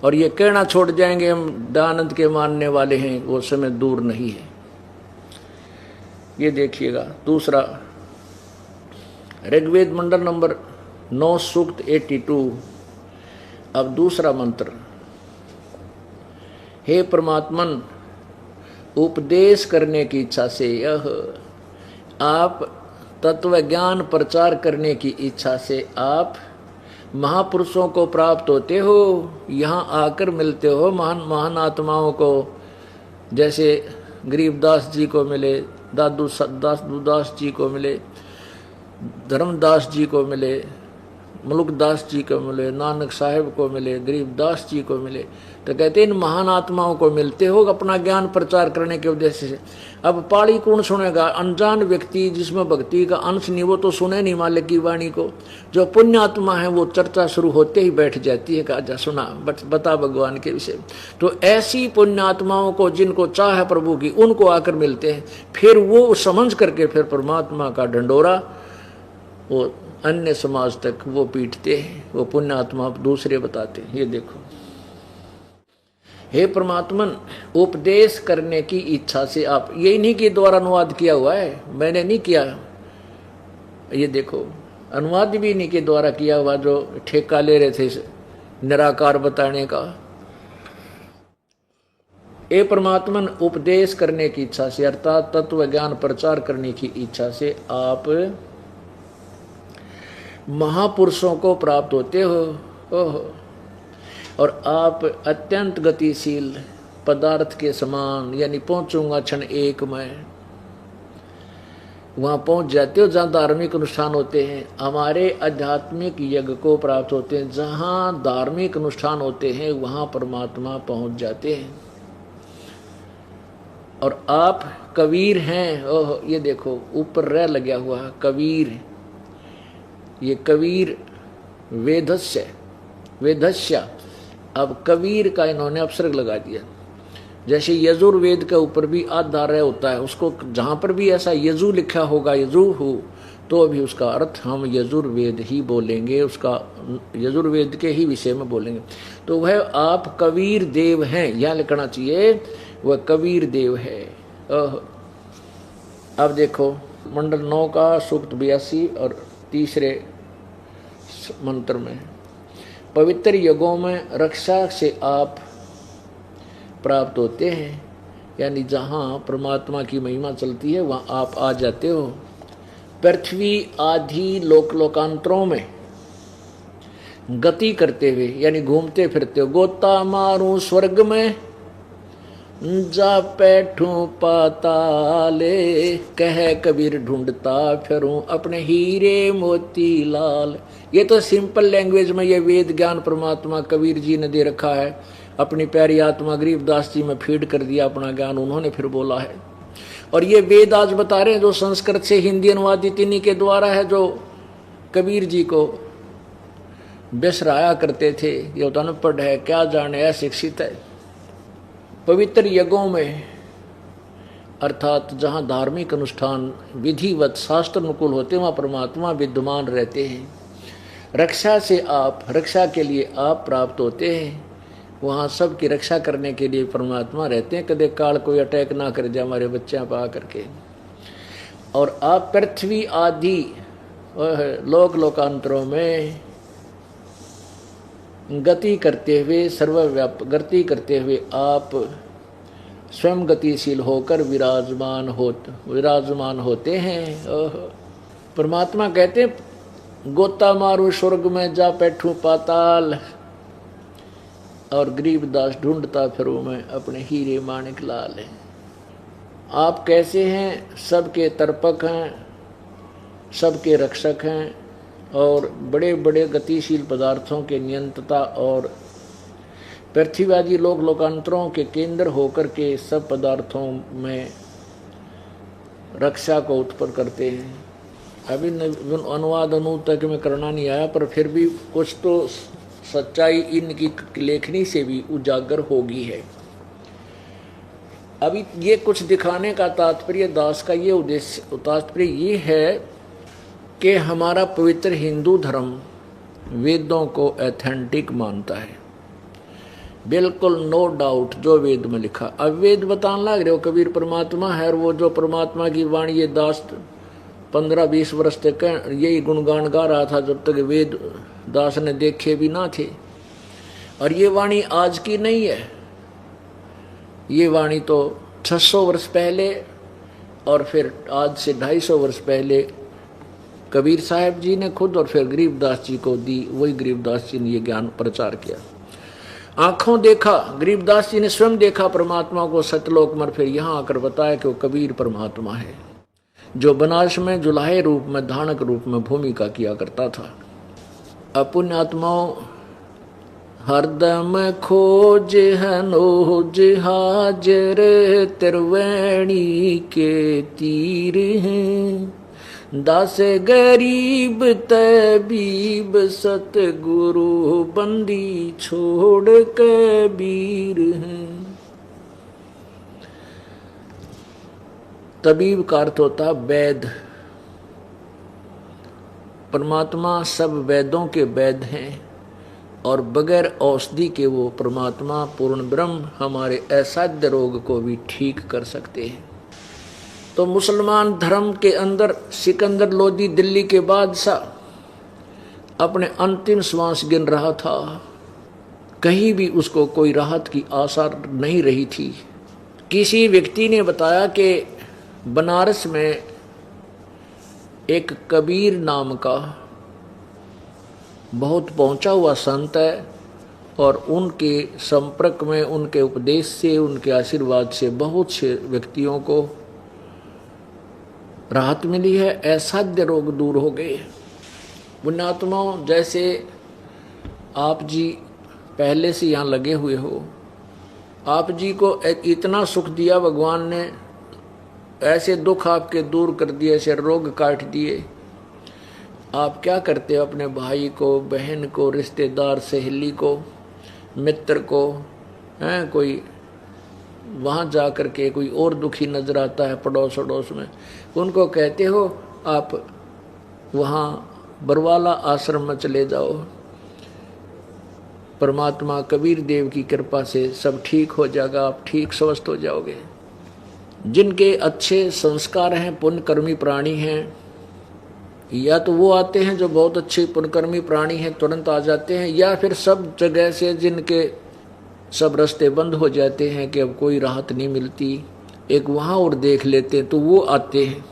और ये कहना छोड़ जाएंगे हम दयानंद के मानने वाले हैं, वो समय दूर नहीं है। ये देखिएगा दूसरा ऋग्वेद मंडल नंबर 9 सूक्त 82। अब दूसरा मंत्र, हे परमात्मन उपदेश करने की इच्छा से, यह आप तत्व ज्ञान प्रचार करने की इच्छा से आप महापुरुषों को प्राप्त होते हो, यहाँ आकर मिलते हो महान महान आत्माओं को, जैसे गरीबदास जी को मिले, दास जी को मिले, धर्मदास जी को मिले, मुलुकदास जी को मिले, नानक साहिब को मिले, गरीबदास जी को मिले। तो कहते हैं इन महान आत्माओं को मिलते हो अपना ज्ञान प्रचार करने के उद्देश्य से। अब पाड़ी कौन सुनेगा? अनजान व्यक्ति जिसमें भक्ति का अंश नहीं, वो तो सुने नहीं मालिक की वाणी को। जो पुण्य आत्मा है वो चर्चा शुरू होते ही बैठ जाती है, कहा सुना बता भगवान के विषय। तो ऐसी पुण्य आत्माओं को जिनको चाह है प्रभु की, उनको आकर मिलते हैं। फिर वो समझ करके फिर परमात्मा का ढंडोरा वो अन्य समाज तक वो पीटते हैं, वो पुण्य आत्मा दूसरे बताते हैं। ये देखो, हे परमात्मन उपदेश करने की इच्छा से आप, ये इन्हीं के द्वारा अनुवाद किया हुआ है, मैंने नहीं किया। ये देखो अनुवाद भी इन्हीं के द्वारा किया हुआ जो ठेका ले रहे थे निराकार बताने का। हे परमात्मन उपदेश करने की इच्छा से अर्थात तत्व ज्ञान प्रचार करने की इच्छा से आप महापुरुषों को प्राप्त होते हो। और आप अत्यंत गतिशील पदार्थ के समान, यानी पहुंचूंगा क्षण एक में, वहां पहुंच जाते हो जहां धार्मिक अनुष्ठान होते हैं। हमारे आध्यात्मिक यज्ञ को प्राप्त होते हैं, जहां धार्मिक अनुष्ठान होते हैं वहां परमात्मा पहुंच जाते हैं। और आप कबीर हैं। ओह ये देखो ऊपर रह लगा हुआ कबीर, ये कबीर वेदस्य। अब कबीर का इन्होंने अपसर्ग लगा दिया। जैसे यजुर्वेद के ऊपर भी आधार होता है, उसको जहां पर भी ऐसा यजु लिखा होगा, यजु हो, तो अभी उसका अर्थ हम यजुर्वेद ही बोलेंगे, उसका यजुर्वेद के ही विषय में बोलेंगे। तो वह आप कबीर देव हैं, यह लिखना चाहिए, वह कबीर देव है। अब देखो मंडल 9 का सूक्त 82 और तीसरे मंत्र में, पवित्र युगों में रक्षा से आप प्राप्त होते हैं, यानी जहाँ परमात्मा की महिमा चलती है वहाँ आप आ जाते हो। पृथ्वी आदि लोकांतरों में गति करते हुए, यानी घूमते फिरते हो। गोता मारूं स्वर्ग में जा बैठूं पाताले, कह कबीर ढूंढता फिरूं अपने हीरे मोती लाल। ये तो सिंपल लैंग्वेज में ये वेद ज्ञान परमात्मा कबीर जी ने दे रखा है, अपनी प्यारी आत्मा गरीबदास जी में फीड कर दिया अपना ज्ञान, उन्होंने फिर बोला है। और ये वेद आज बता रहे हैं जो संस्कृत से हिंदी अनुवादित इन्हीं के द्वारा है, जो कबीर जी को बिसराया करते थे। ये तो अनपढ़ है, क्या जाने, अशिक्षित है। पवित्र यज्ञों में अर्थात जहाँ धार्मिक अनुष्ठान विधिवत शास्त्र अनुकूल होते हैं वहाँ परमात्मा विद्यमान रहते हैं। रक्षा से आप, रक्षा के लिए आप प्राप्त होते हैं, वहाँ सबकी रक्षा करने के लिए परमात्मा रहते हैं। कदे काल कोई अटैक ना कर जाए हमारे बच्चों पर आकर के। और आप पृथ्वी आदि लोकांतरों में गति करते हुए, सर्वव्यापक गति करते हुए आप स्वयं गतिशील होकर विराजमान होते हैं। परमात्मा कहते हैं गोता मारू स्वर्ग में जा बैठूं पाताल, और गरीबदास ढूंढता फिरूं मैं अपने हीरे माणिक लाल। आप कैसे हैं? सबके तर्पक हैं, सबके रक्षक हैं और बड़े बड़े गतिशील पदार्थों के नियंत्रता और पृथ्वीवादी लोक लोकांतरों के केंद्र होकर के सब पदार्थों में रक्षा को उत्पन्न करते हैं। अभी अनुवाद तक में करना नहीं आया, पर फिर भी कुछ तो सच्चाई इनकी लेखनी से भी उजागर होगी है। अभी ये कुछ दिखाने का तात्पर्य, दास का ये उद्देश्य तात्पर्य ये है कि हमारा पवित्र हिंदू धर्म वेदों को ऑथेंटिक मानता है, बिल्कुल नो डाउट जो वेद में लिखा। अब वेद बताने लग रहे हो कबीर परमात्मा है, और वो जो परमात्मा की वाणी ये दास 15-20 वर्ष तक यही गुणगान गा रहा था जब तक वेद दास ने देखे भी ना थे। और ये वाणी आज की नहीं है, ये वाणी तो 600 वर्ष पहले और फिर आज से 250 वर्ष पहले कबीर साहब जी ने खुद और फिर गरीबदास जी को दी। वही गरीबदास जी ने ये ज्ञान प्रचार किया। आंखों देखा, गरीबदास जी ने स्वयं देखा परमात्मा को सतलोक में, फिर यहाँ आकर बताया कि वो कबीर परमात्मा है जो बनारस में जुलाहे रूप में धानक रूप में भूमिका किया करता था। अपुण्य आत्माओं हरदम खोज हनोज हाजर त्रिवेणी के तीर हैं, दास गरीब तबीब सतगुरु बंदी छोड़ कबीर हैं। तबीब का अर्थ होता वैद। परमात्मा सब वेदों के वैद हैं और बगैर औषधि के वो परमात्मा पूर्ण ब्रह्म हमारे असाध्य रोग को भी ठीक कर सकते हैं। तो मुसलमान धर्म के अंदर सिकंदर लोदी दिल्ली के बादशाह अपने अंतिम श्वास गिन रहा था, कहीं भी उसको कोई राहत की आशा नहीं रही थी। किसी व्यक्ति ने बताया कि बनारस में एक कबीर नाम का बहुत पहुंचा हुआ संत है और उनके संपर्क में, उनके उपदेश से, उनके आशीर्वाद से बहुत से व्यक्तियों को राहत मिली है, असाध्य रोग दूर हो गए। पुण्यात्माओं, जैसे आप जी पहले से यहाँ लगे हुए हो, आप जी को इतना सुख दिया भगवान ने, ऐसे दुख आपके दूर कर दिए, ऐसे रोग काट दिए। आप क्या करते हो? अपने भाई को, बहन को, रिश्तेदार, सहेली को, मित्र को, हैं कोई वहाँ जा कर के कोई और दुखी नजर आता है पड़ोस अड़ोस में, उनको कहते हो आप वहाँ बरवाला आश्रम में चले जाओ, परमात्मा कबीर देव की कृपा से सब ठीक हो जाएगा, आप ठीक स्वस्थ हो जाओगे। जिनके अच्छे संस्कार हैं, पुण्यकर्मी प्राणी हैं, या तो वो आते हैं जो बहुत अच्छे पुण्यकर्मी प्राणी हैं, तुरंत आ जाते हैं, या फिर सब जगह से जिनके सब रास्ते बंद हो जाते हैं कि अब कोई राहत नहीं मिलती, एक वहाँ और देख लेते हैं, तो वो आते हैं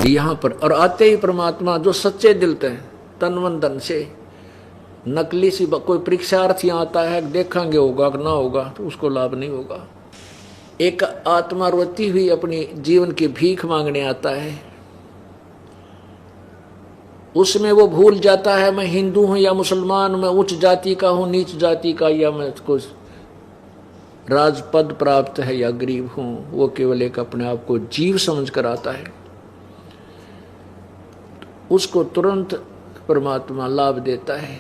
यहाँ पर। और आते ही परमात्मा जो सच्चे दिल से, तन मन धन से, नकली सी कोई परीक्षार्थी आता है, देखेंगे होगा कि ना होगा, तो उसको लाभ नहीं होगा। एक आत्मा रोती हुई अपनी जीवन की भीख मांगने आता है, उसमें वो भूल जाता है मैं हिंदू हूं या मुसलमान, मैं उच्च जाति का हूं, नीच जाति का, या मैं कुछ राजपद प्राप्त है या गरीब हूं। वो केवल एक अपने आप को जीव समझ कर आता है, उसको तुरंत परमात्मा लाभ देता है।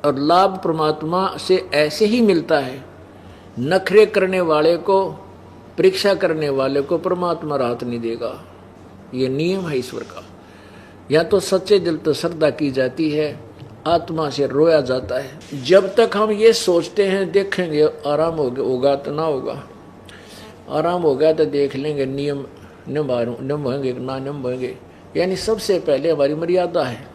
और लाभ परमात्मा से ऐसे ही मिलता है, नखरे करने वाले को, परीक्षा करने वाले को परमात्मा राहत नहीं देगा। ये नियम है ईश्वर का। या तो सच्चे दिल तो श्रद्धा की जाती है, आत्मा से रोया जाता है। जब तक हम ये सोचते हैं देखेंगे आराम होगा तो ना होगा, आराम होगा तो देख लेंगे, नियम निभाएंगे ना निभाएंगे, यानी सबसे पहले हमारी मर्यादा है।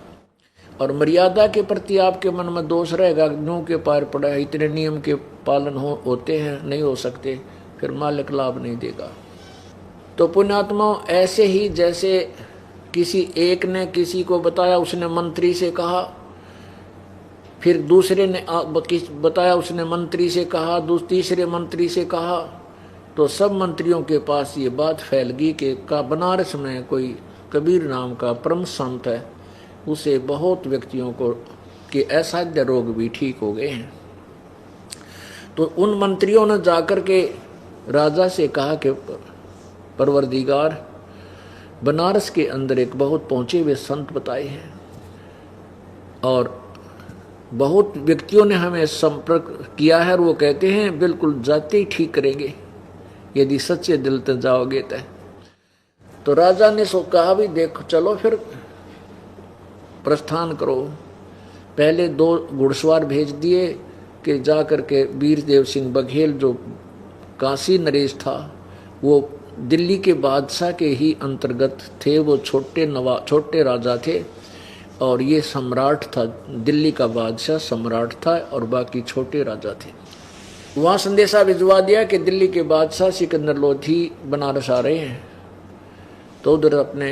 और मर्यादा के प्रति आपके मन में दोष रहेगा, न्यू के पार पड़ा है, इतने नियम के पालन होते हैं, नहीं हो सकते, फिर मालिक लाभ नहीं देगा। तो पुण्यात्माओं, ऐसे ही जैसे किसी एक ने किसी को बताया, उसने मंत्री से कहा, फिर दूसरे ने बताया, उसने मंत्री से कहा, तीसरे मंत्री से कहा, तो सब मंत्रियों के पास ये बात फैल गई कि बनारस में कोई कबीर नाम का परम संत है, उसे बहुत व्यक्तियों को के असाध्य रोग भी ठीक हो गए हैं। तो उन मंत्रियों ने जाकर के राजा से कहा कि परवरदिगार, बनारस के अंदर एक बहुत पहुँचे हुए संत बताए हैं और बहुत व्यक्तियों ने हमें संपर्क किया है और वो कहते हैं बिल्कुल जाते ही ठीक करेंगे यदि सच्चे दिल से जाओगे तो राजा ने सो कहा भी देखो चलो फिर प्रस्थान करो। पहले 2 घुड़सवार भेज दिए कि जा करके वीरदेव सिंह बघेल जो काशी नरेश था, वो दिल्ली के बादशाह के ही अंतर्गत थे, वो छोटे राजा थे और ये सम्राट था, दिल्ली का बादशाह सम्राट था और बाकी छोटे राजा थे। वहाँ संदेशा भिजवा दिया कि दिल्ली के बादशाह सिकंदर लोधी बनारस आ रहे हैं। तो उधर अपने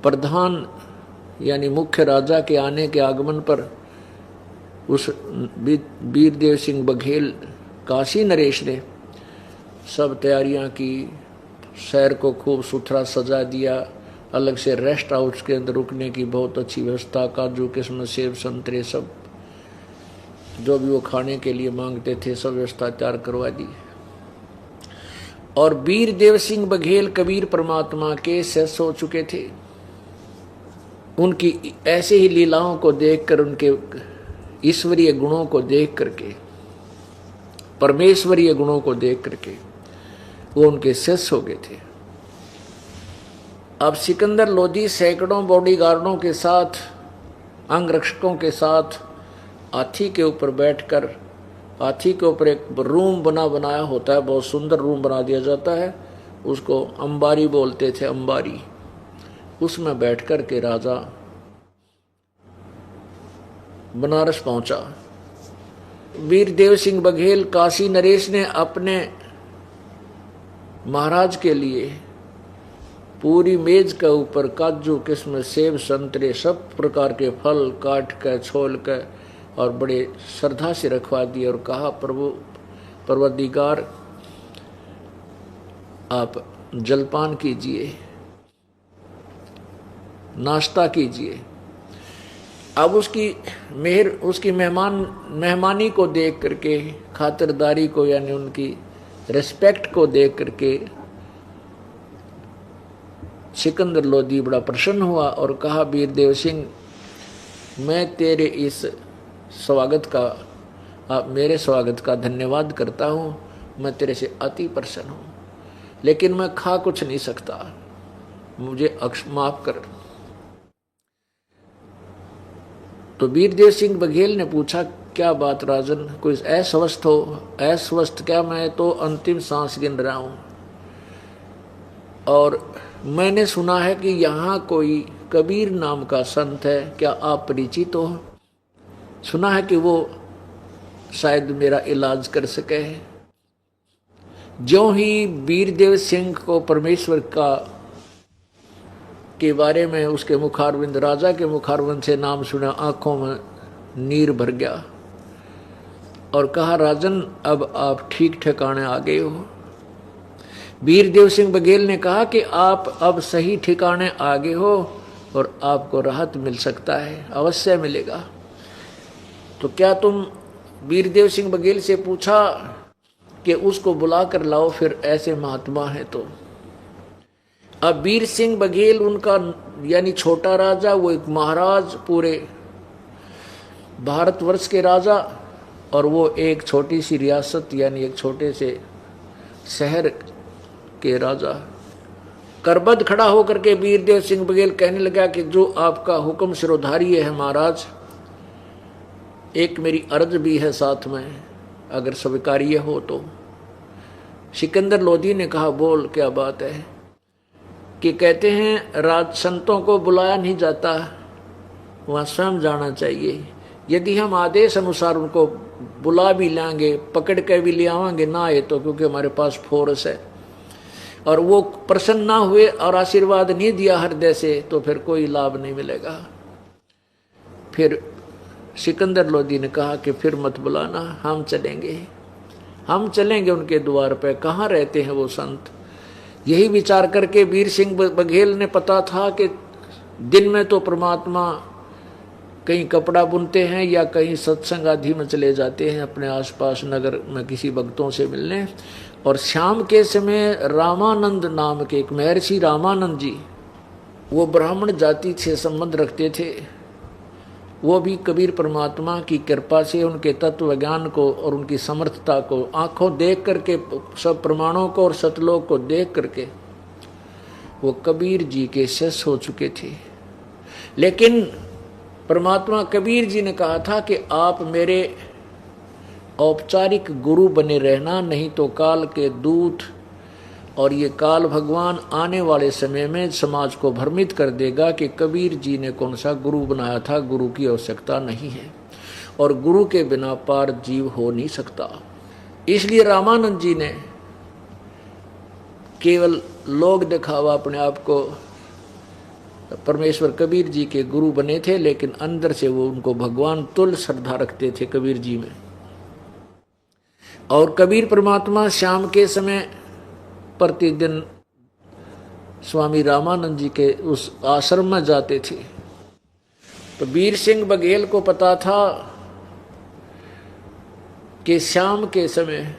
प्रधान यानी मुख्य राजा के आने के आगमन पर उस वीरदेव सिंह बघेल काशी नरेश ने सब तैयारियां की, शहर को खूब सुथरा सजा दिया, अलग से रेस्ट हाउस के अंदर रुकने की बहुत अच्छी व्यवस्था, काजू किस्म सेब संतरे सब जो भी वो खाने के लिए मांगते थे सब व्यवस्था तैयार करवा दी। और वीरदेव सिंह बघेल कबीर परमात्मा के शिष्य हो चुके थे। उनकी ऐसे ही लीलाओं को देखकर, उनके ईश्वरीय गुणों को देख करके, परमेश्वरीय गुणों को देख करके वो उनके शिष्य हो गए थे। अब सिकंदर लोधी सैकड़ों बॉडीगार्डों के साथ, अंगरक्षकों के साथ हाथी के ऊपर बैठकर, हाथी के ऊपर एक रूम बनाया होता है, बहुत सुंदर रूम बना दिया जाता है, उसको अंबारी बोलते थे, अंबारी। उसमें बैठकर के राजा बनारस पहुंचा। वीरदेव सिंह बघेल काशी नरेश ने अपने महाराज के लिए पूरी मेज के ऊपर काजू किस्म सेब संतरे सब प्रकार के फल काट कर छोल कर और बड़े श्रद्धा से रखवा दिए और कहा प्रभु परवरदिगार आप जलपान कीजिए, नाश्ता कीजिए। अब उसकी मेहमानी को देख करके, खातिरदारी को यानी उनकी रिस्पेक्ट को देख करके सिकंदर लोधी बड़ा प्रसन्न हुआ और कहा वीरदेव सिंह, मैं तेरे इस स्वागत का, मेरे स्वागत का धन्यवाद करता हूँ, मैं तेरे से अति प्रसन्न हूँ, लेकिन मैं खा कुछ नहीं सकता, मुझे माफ कर। तो वीरदेव सिंह बघेल ने पूछा क्या बात राजन, कोई अस्वस्थ हो? अस्वस्थ क्या, मैं तो अंतिम सांस गिन रहा हूँ और मैंने सुना है कि यहाँ कोई कबीर नाम का संत है, क्या आप परिचित हो? सुना है कि वो शायद मेरा इलाज कर सके। ज्यों ही वीरदेव सिंह को परमेश्वर के बारे में उसके मुखारविंद, राजा के मुखारविंद से नाम सुना, आंखों में नीर भर गया और कहा राजन अब आप ठीक ठिकाने आ गए हो। वीरदेव सिंह बघेल ने कहा कि आप अब सही ठिकाने आ गए हो और आपको राहत मिल सकता है, अवश्य मिलेगा। तो क्या तुम, वीरदेव सिंह बघेल से पूछा कि उसको बुला कर लाओ फिर, ऐसे महात्मा है तो। अब वीर सिंह बघेल उनका यानी छोटा राजा, वो एक महाराज पूरे भारतवर्ष के राजा, और वो एक छोटी सी रियासत यानी एक छोटे से शहर के राजा। करबद्ध खड़ा होकर के वीरदेव सिंह बघेल कहने लगा कि जो आपका हुक्म सिरोधारी है महाराज, एक मेरी अर्ज भी है साथ में, अगर स्वीकार्य हो तो। सिकंदर लोधी ने कहा बोल क्या बात है? कि कहते हैं राज संतों को बुलाया नहीं जाता, वहाँ स्वयं जाना चाहिए। यदि हम आदेश अनुसार उनको बुला भी लेंगे, पकड़ के भी ले आवांगे ना आए तो, क्योंकि हमारे पास फोर्स है, और वो प्रसन्न ना हुए और आशीर्वाद नहीं दिया हृदय से, तो फिर कोई लाभ नहीं मिलेगा। फिर सिकंदर लोधी ने कहा कि फिर मत बुलाना, हम चलेंगे उनके द्वार पे। कहाँ रहते हैं वो संत? यही विचार करके वीर सिंह बघेल ने पता था कि दिन में तो परमात्मा कहीं कपड़ा बुनते हैं या कहीं सत्संग आदि में चले जाते हैं अपने आसपास नगर में किसी भक्तों से मिलने, और शाम के समय रामानंद नाम के एक महर्षि रामानंद जी, वो ब्राह्मण जाति से संबंध रखते थे। वो भी कबीर परमात्मा की कृपा से उनके तत्व ज्ञान को और उनकी समर्थता को आंखों देख करके, सब प्रमाणों को और सतलोक को देख करके वो कबीर जी के शिष्य हो चुके थे। लेकिन परमात्मा कबीर जी ने कहा था कि आप मेरे औपचारिक गुरु बने रहना, नहीं तो काल के दूत और ये काल भगवान आने वाले समय में समाज को भ्रमित कर देगा कि कबीर जी ने कौन सा गुरु बनाया था। गुरु की आवश्यकता नहीं है और गुरु के बिना पार जीव हो नहीं सकता। इसलिए रामानंद जी ने केवल लोग दिखावा अपने आप को परमेश्वर कबीर जी के गुरु बने थे, लेकिन अंदर से वो उनको भगवान तुल्य श्रद्धा रखते थे कबीर जी में। और कबीर परमात्मा शाम के समय प्रतिदिन स्वामी रामानंद जी के उस आश्रम में जाते थे। तो वीर सिंह बघेल को पता था कि शाम के समय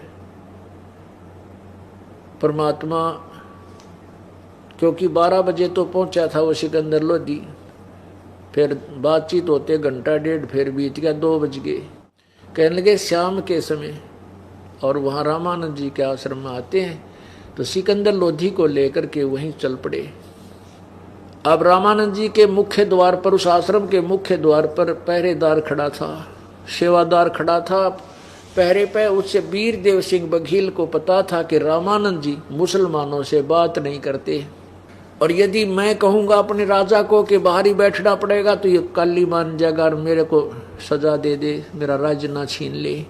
परमात्मा, क्योंकि 12 बजे तो पहुंचा था वो सिकंदर लोधी, फिर बातचीत होते घंटा डेढ़ फिर बीत गया, 2 बज गए। कहने लगे शाम के समय, और वहाँ रामानंद जी के आश्रम में आते हैं, तो सिकंदर लोधी को लेकर के वहीं चल पड़े। अब रामानंद जी के मुख्य द्वार पर, उस आश्रम के मुख्य द्वार पर पहरेदार खड़ा था, सेवादार खड़ा था पहरे पे। उससे वीरदेव सिंह बघेल को पता था कि रामानंद जी मुसलमानों से बात नहीं करते, और यदि मैं कहूँगा अपने राजा को कि बाहर ही बैठना पड़ेगा तो ये काली मान जाएगा और मेरे को सजा दे दे, मेरा राज्य ना छीन ले।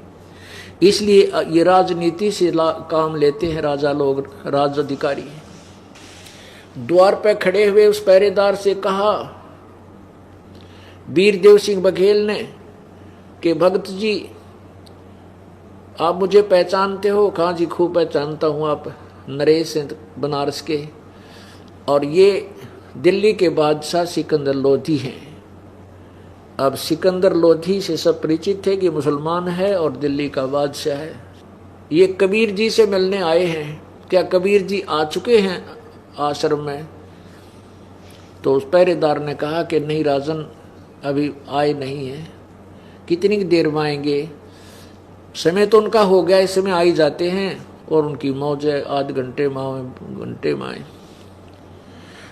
इसलिए ये राजनीति से काम लेते हैं राजा लोग, राज अधिकारी। द्वार पर खड़े हुए उस पहरेदार से कहा वीरदेव सिंह बघेल ने कि भगत जी आप मुझे पहचानते हो? कहा जी खूब पहचानता हूँ, आप नरेश हैं बनारस के, और ये दिल्ली के बादशाह सिकंदर लोधी हैं। अब सिकंदर लोधी से सब परिचित थे कि मुसलमान है और दिल्ली का बादशाह है। ये कबीर जी से मिलने आए हैं, क्या कबीर जी आ चुके हैं आश्रम में? तो उस पहरेदार ने कहा कि नहीं राजन, अभी आए नहीं हैं। कितनी देर में आएंगे? समय तो उनका हो गया, इस समय आ ही जाते हैं, और उनकी मौज है, आध घंटे में घंटे में आए।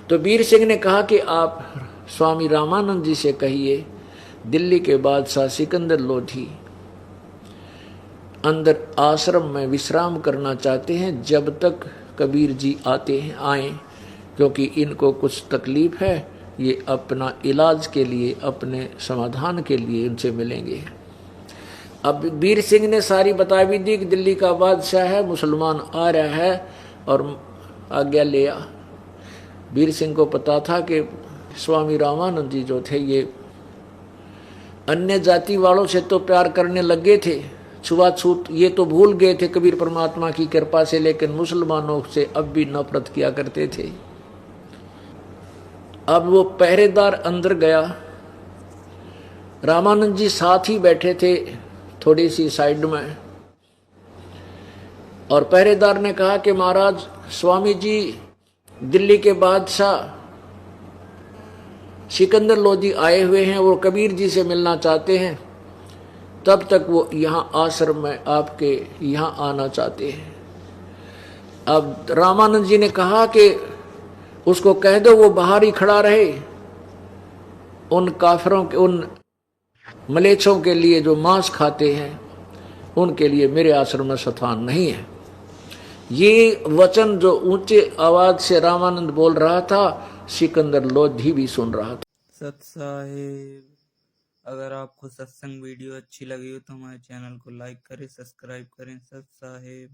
तो वीर सिंह ने कहा कि आप स्वामी रामानंद जी से कहिए दिल्ली के बादशाह सिकंदर लोधी अंदर आश्रम में विश्राम करना चाहते हैं जब तक कबीर जी आते हैं आए, क्योंकि इनको कुछ तकलीफ है, ये अपना इलाज के लिए, अपने समाधान के लिए उनसे मिलेंगे। अब वीर सिंह ने सारी बता भी दी कि दिल्ली का बादशाह है, मुसलमान आ रहा है, और आज्ञा लिया। वीर सिंह को पता था कि स्वामी रामानंद जी जो थे ये अन्य जाति वालों से तो प्यार करने लगे थे, छुआछूत ये तो भूल गए थे कबीर परमात्मा की कृपा से, लेकिन मुसलमानों से अब भी नफरत किया करते थे। अब वो पहरेदार अंदर गया, रामानंद जी साथ ही बैठे थे थोड़ी सी साइड में, और पहरेदार ने कहा कि महाराज स्वामी जी दिल्ली के बादशाह सिकंदर लोधी आए हुए हैं, वो कबीर जी से मिलना चाहते हैं, तब तक वो यहाँ आश्रम में आपके यहाँ आना चाहते हैं। अब रामानंद जी ने कहा कि उसको कह दो वो बाहर ही खड़ा रहे, उन काफिरों के, उन मलेच्छों के लिए जो मांस खाते हैं उनके लिए मेरे आश्रम में स्थान नहीं है। ये वचन जो ऊंचे आवाज से रामानंद बोल रहा था, सिकंदर लोधी भी सुन रहा था। सत साहेब, अगर आपको सत्संग वीडियो अच्छी लगी हो तो हमारे चैनल को लाइक करें, सब्सक्राइब करें। सत साहेब।